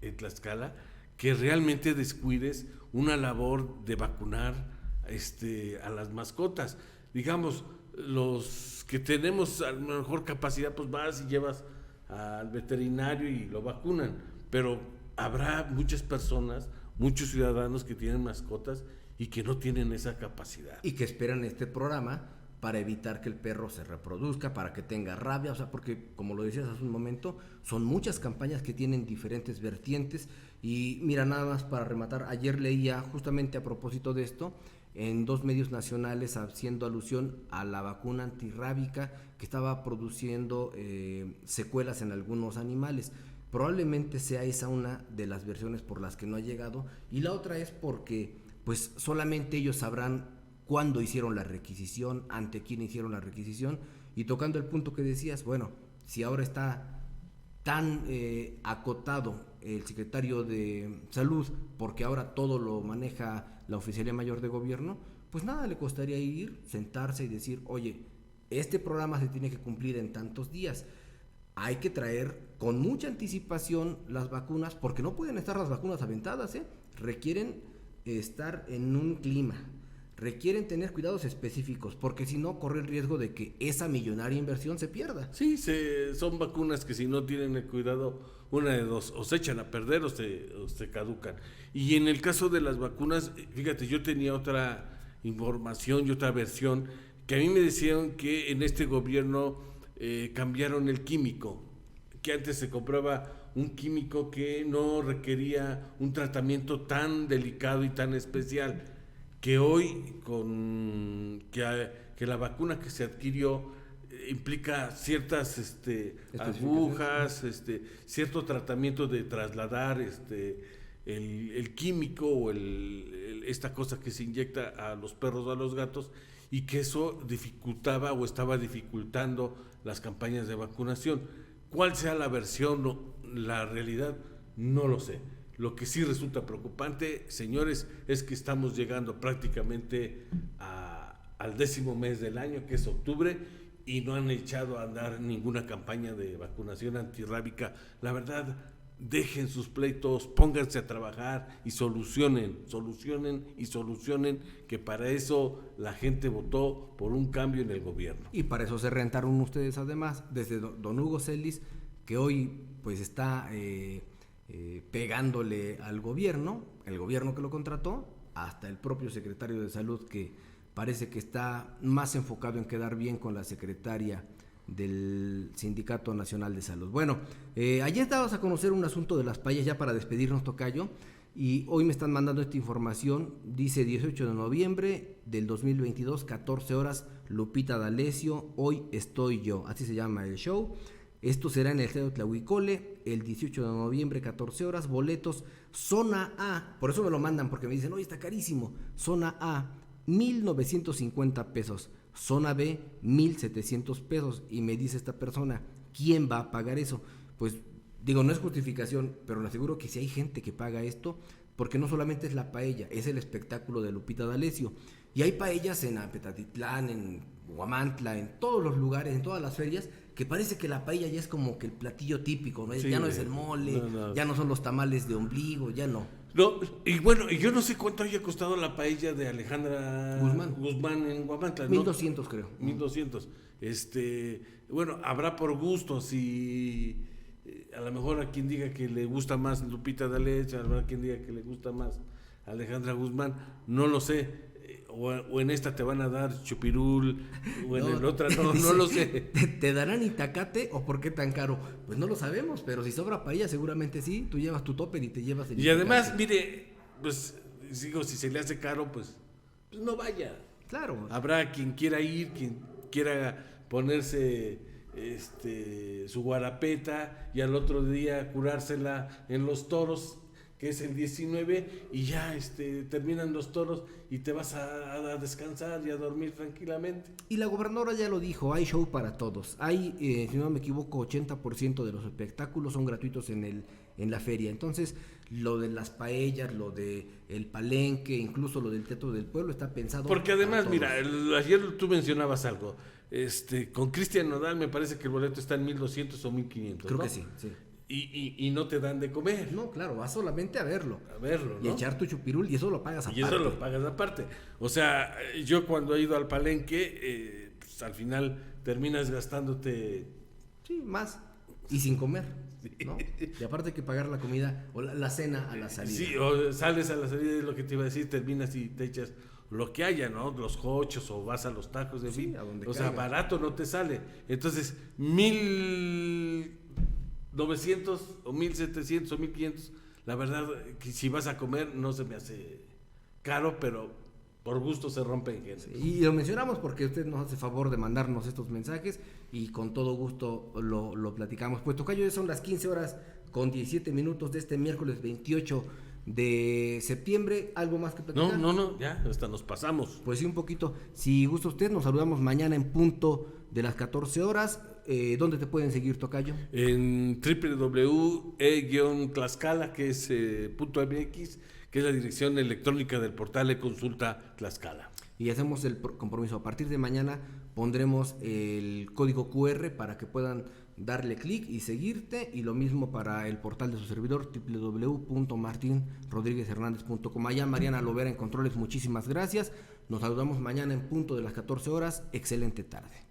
en Tlaxcala, que realmente descuides una labor de vacunar a las mascotas. Digamos, los que tenemos a lo mejor capacidad, pues vas y llevas al veterinario y lo vacunan, pero habrá muchas personas, muchos ciudadanos que tienen mascotas y que no tienen esa capacidad. Y que esperan este programa para evitar que el perro se reproduzca, para que tenga rabia, o sea, porque como lo decías hace un momento, son muchas campañas que tienen diferentes vertientes. Y mira, nada más para rematar, ayer leía justamente a propósito de esto, en 2 medios nacionales haciendo alusión a la vacuna antirrábica que estaba produciendo secuelas en algunos animales. Probablemente sea esa una de las versiones por las que no ha llegado, y la otra es porque pues solamente ellos sabrán cuándo hicieron la requisición, ante quién hicieron la requisición. Y tocando el punto que decías, bueno, si ahora está tan acotado el secretario de Salud, porque ahora todo lo maneja la Oficialía Mayor de Gobierno, pues nada le costaría ir, sentarse y decir, oye, este programa se tiene que cumplir en tantos días. Hay que traer con mucha anticipación las vacunas, porque no pueden estar las vacunas aventadas, requieren estar en un clima, requieren tener cuidados específicos, porque si no corre el riesgo de que esa millonaria inversión se pierda. Sí, son vacunas que si no tienen el cuidado, una de dos, o se echan a perder o se caducan. Y en el caso de las vacunas, fíjate, yo tenía otra información y otra versión, que a mí me decían que en este gobierno cambiaron el químico, que antes se compraba un químico que no requería un tratamiento tan delicado y tan especial, que hoy que la vacuna que se adquirió implica ciertas agujas, cierto tratamiento de trasladar el químico o esta cosa que se inyecta a los perros o a los gatos, y que eso dificultaba o estaba dificultando las campañas de vacunación. ¿Cuál sea la versión, la realidad? No lo sé. Lo que sí resulta preocupante, señores, es que estamos llegando prácticamente al 10º mes del año, que es octubre, y no han echado a andar ninguna campaña de vacunación antirrábica. La verdad, dejen sus pleitos, pónganse a trabajar y solucionen, que para eso la gente votó por un cambio en el gobierno. Y para eso se rentaron ustedes además, desde don Hugo Celis, que hoy pues está pegándole al gobierno, el gobierno que lo contrató, hasta el propio secretario de Salud, que parece que está más enfocado en quedar bien con la secretaria del Sindicato Nacional de Salud. Bueno, ayer dabas a conocer un asunto de las paellas, ya para despedirnos, tocayo, y hoy me están mandando esta información. Dice 18 de noviembre del 2022, 14 horas, Lupita D'Alessio, Hoy Estoy Yo, así se llama el show. Esto será en el Estadio Tlahuicole, el 18 de noviembre, 14 horas, boletos, zona A, por eso me lo mandan, porque me dicen, oye, está carísimo, zona A, 1,950 pesos, zona B, 1,700 pesos, y me dice esta persona, ¿quién va a pagar eso? Pues digo, no es justificación, pero le aseguro que si hay gente que paga esto, porque no solamente es la paella, es el espectáculo de Lupita D'Alessio, y hay paellas en Apetatitlán, en Huamantla, en todos los lugares, en todas las ferias, que parece que la paella ya es como que el platillo típico, ¿no? Sí, ya no es el mole, ya no son los tamales de ombligo, ya no. No, y bueno, yo no sé cuánto haya costado la paella de Alejandra Guzmán en Huamantla, ¿no? 1,200 creo. 1,200. Bueno, habrá por gustos, y a lo mejor a quien diga que le gusta más Lupita D'Alessio, habrá quien diga que le gusta más Alejandra Guzmán, no lo sé. o en esta te van a dar chupirul, o en el otra no dice, lo sé. ¿Te darán Itacate o por qué tan caro? Pues no lo sabemos, pero si sobra paella seguramente sí, tú llevas tu topper y te llevas el Y Itacate. además, mire, pues digo, si se le hace caro, pues no vaya. Claro. Habrá quien quiera ir, quien quiera ponerse su guarapeta y al otro día curársela en los toros, que es el 19, y ya terminan los toros y te vas a descansar y a dormir tranquilamente. Y la gobernadora ya lo dijo, hay show para todos. Hay, si no me equivoco, 80% de los espectáculos son gratuitos en la feria. Entonces, lo de las paellas, lo de el palenque, incluso lo del Teatro del Pueblo está pensado. Porque además, para mira, todos. ayer tú mencionabas algo. Con Cristian Nodal me parece que el boleto está en 1,200 o 1,500. Creo ¿no? que sí, sí. Y no te dan de comer. No, claro, vas solamente a verlo. A verlo, ¿no? Y echar tu chupirul y eso lo pagas aparte. Y eso lo pagas aparte. O sea, yo cuando he ido al palenque, pues, al final terminas gastándote. Sí, más. Y sin comer, ¿no? Y aparte hay que pagar la comida o la cena a la salida. Sí, o sales a la salida, es lo que te iba a decir, terminas y te echas lo que haya, ¿no? Los cochos o vas a los tacos, en Sí, fin. a donde O sea, caiga. barato no te sale. Entonces, 1,900 o 1,700 o 1,500, la verdad que si vas a comer no se me hace caro, pero por gusto se rompen géneros. Y lo mencionamos porque usted nos hace favor de mandarnos estos mensajes y con todo gusto lo platicamos. Pues tocayo, ya son las 15:17 de este miércoles 28 de septiembre. ¿Algo más que platicar? No, ya, hasta nos pasamos. Pues sí, un poquito. Si gusta usted, nos saludamos mañana en punto de las 14 horas. ¿Dónde te pueden seguir, tocayo? En www.e-tlaxcala, que es .mx, que es la dirección electrónica del portal de consulta Tlaxcala. Y hacemos el compromiso. A partir de mañana pondremos el código QR para que puedan darle clic y seguirte. Y lo mismo para el portal de su servidor, www.martinrodriguezhernandez.com. Allá Mariana Lovera en controles, muchísimas gracias. Nos saludamos mañana en punto de las 14 horas. Excelente tarde.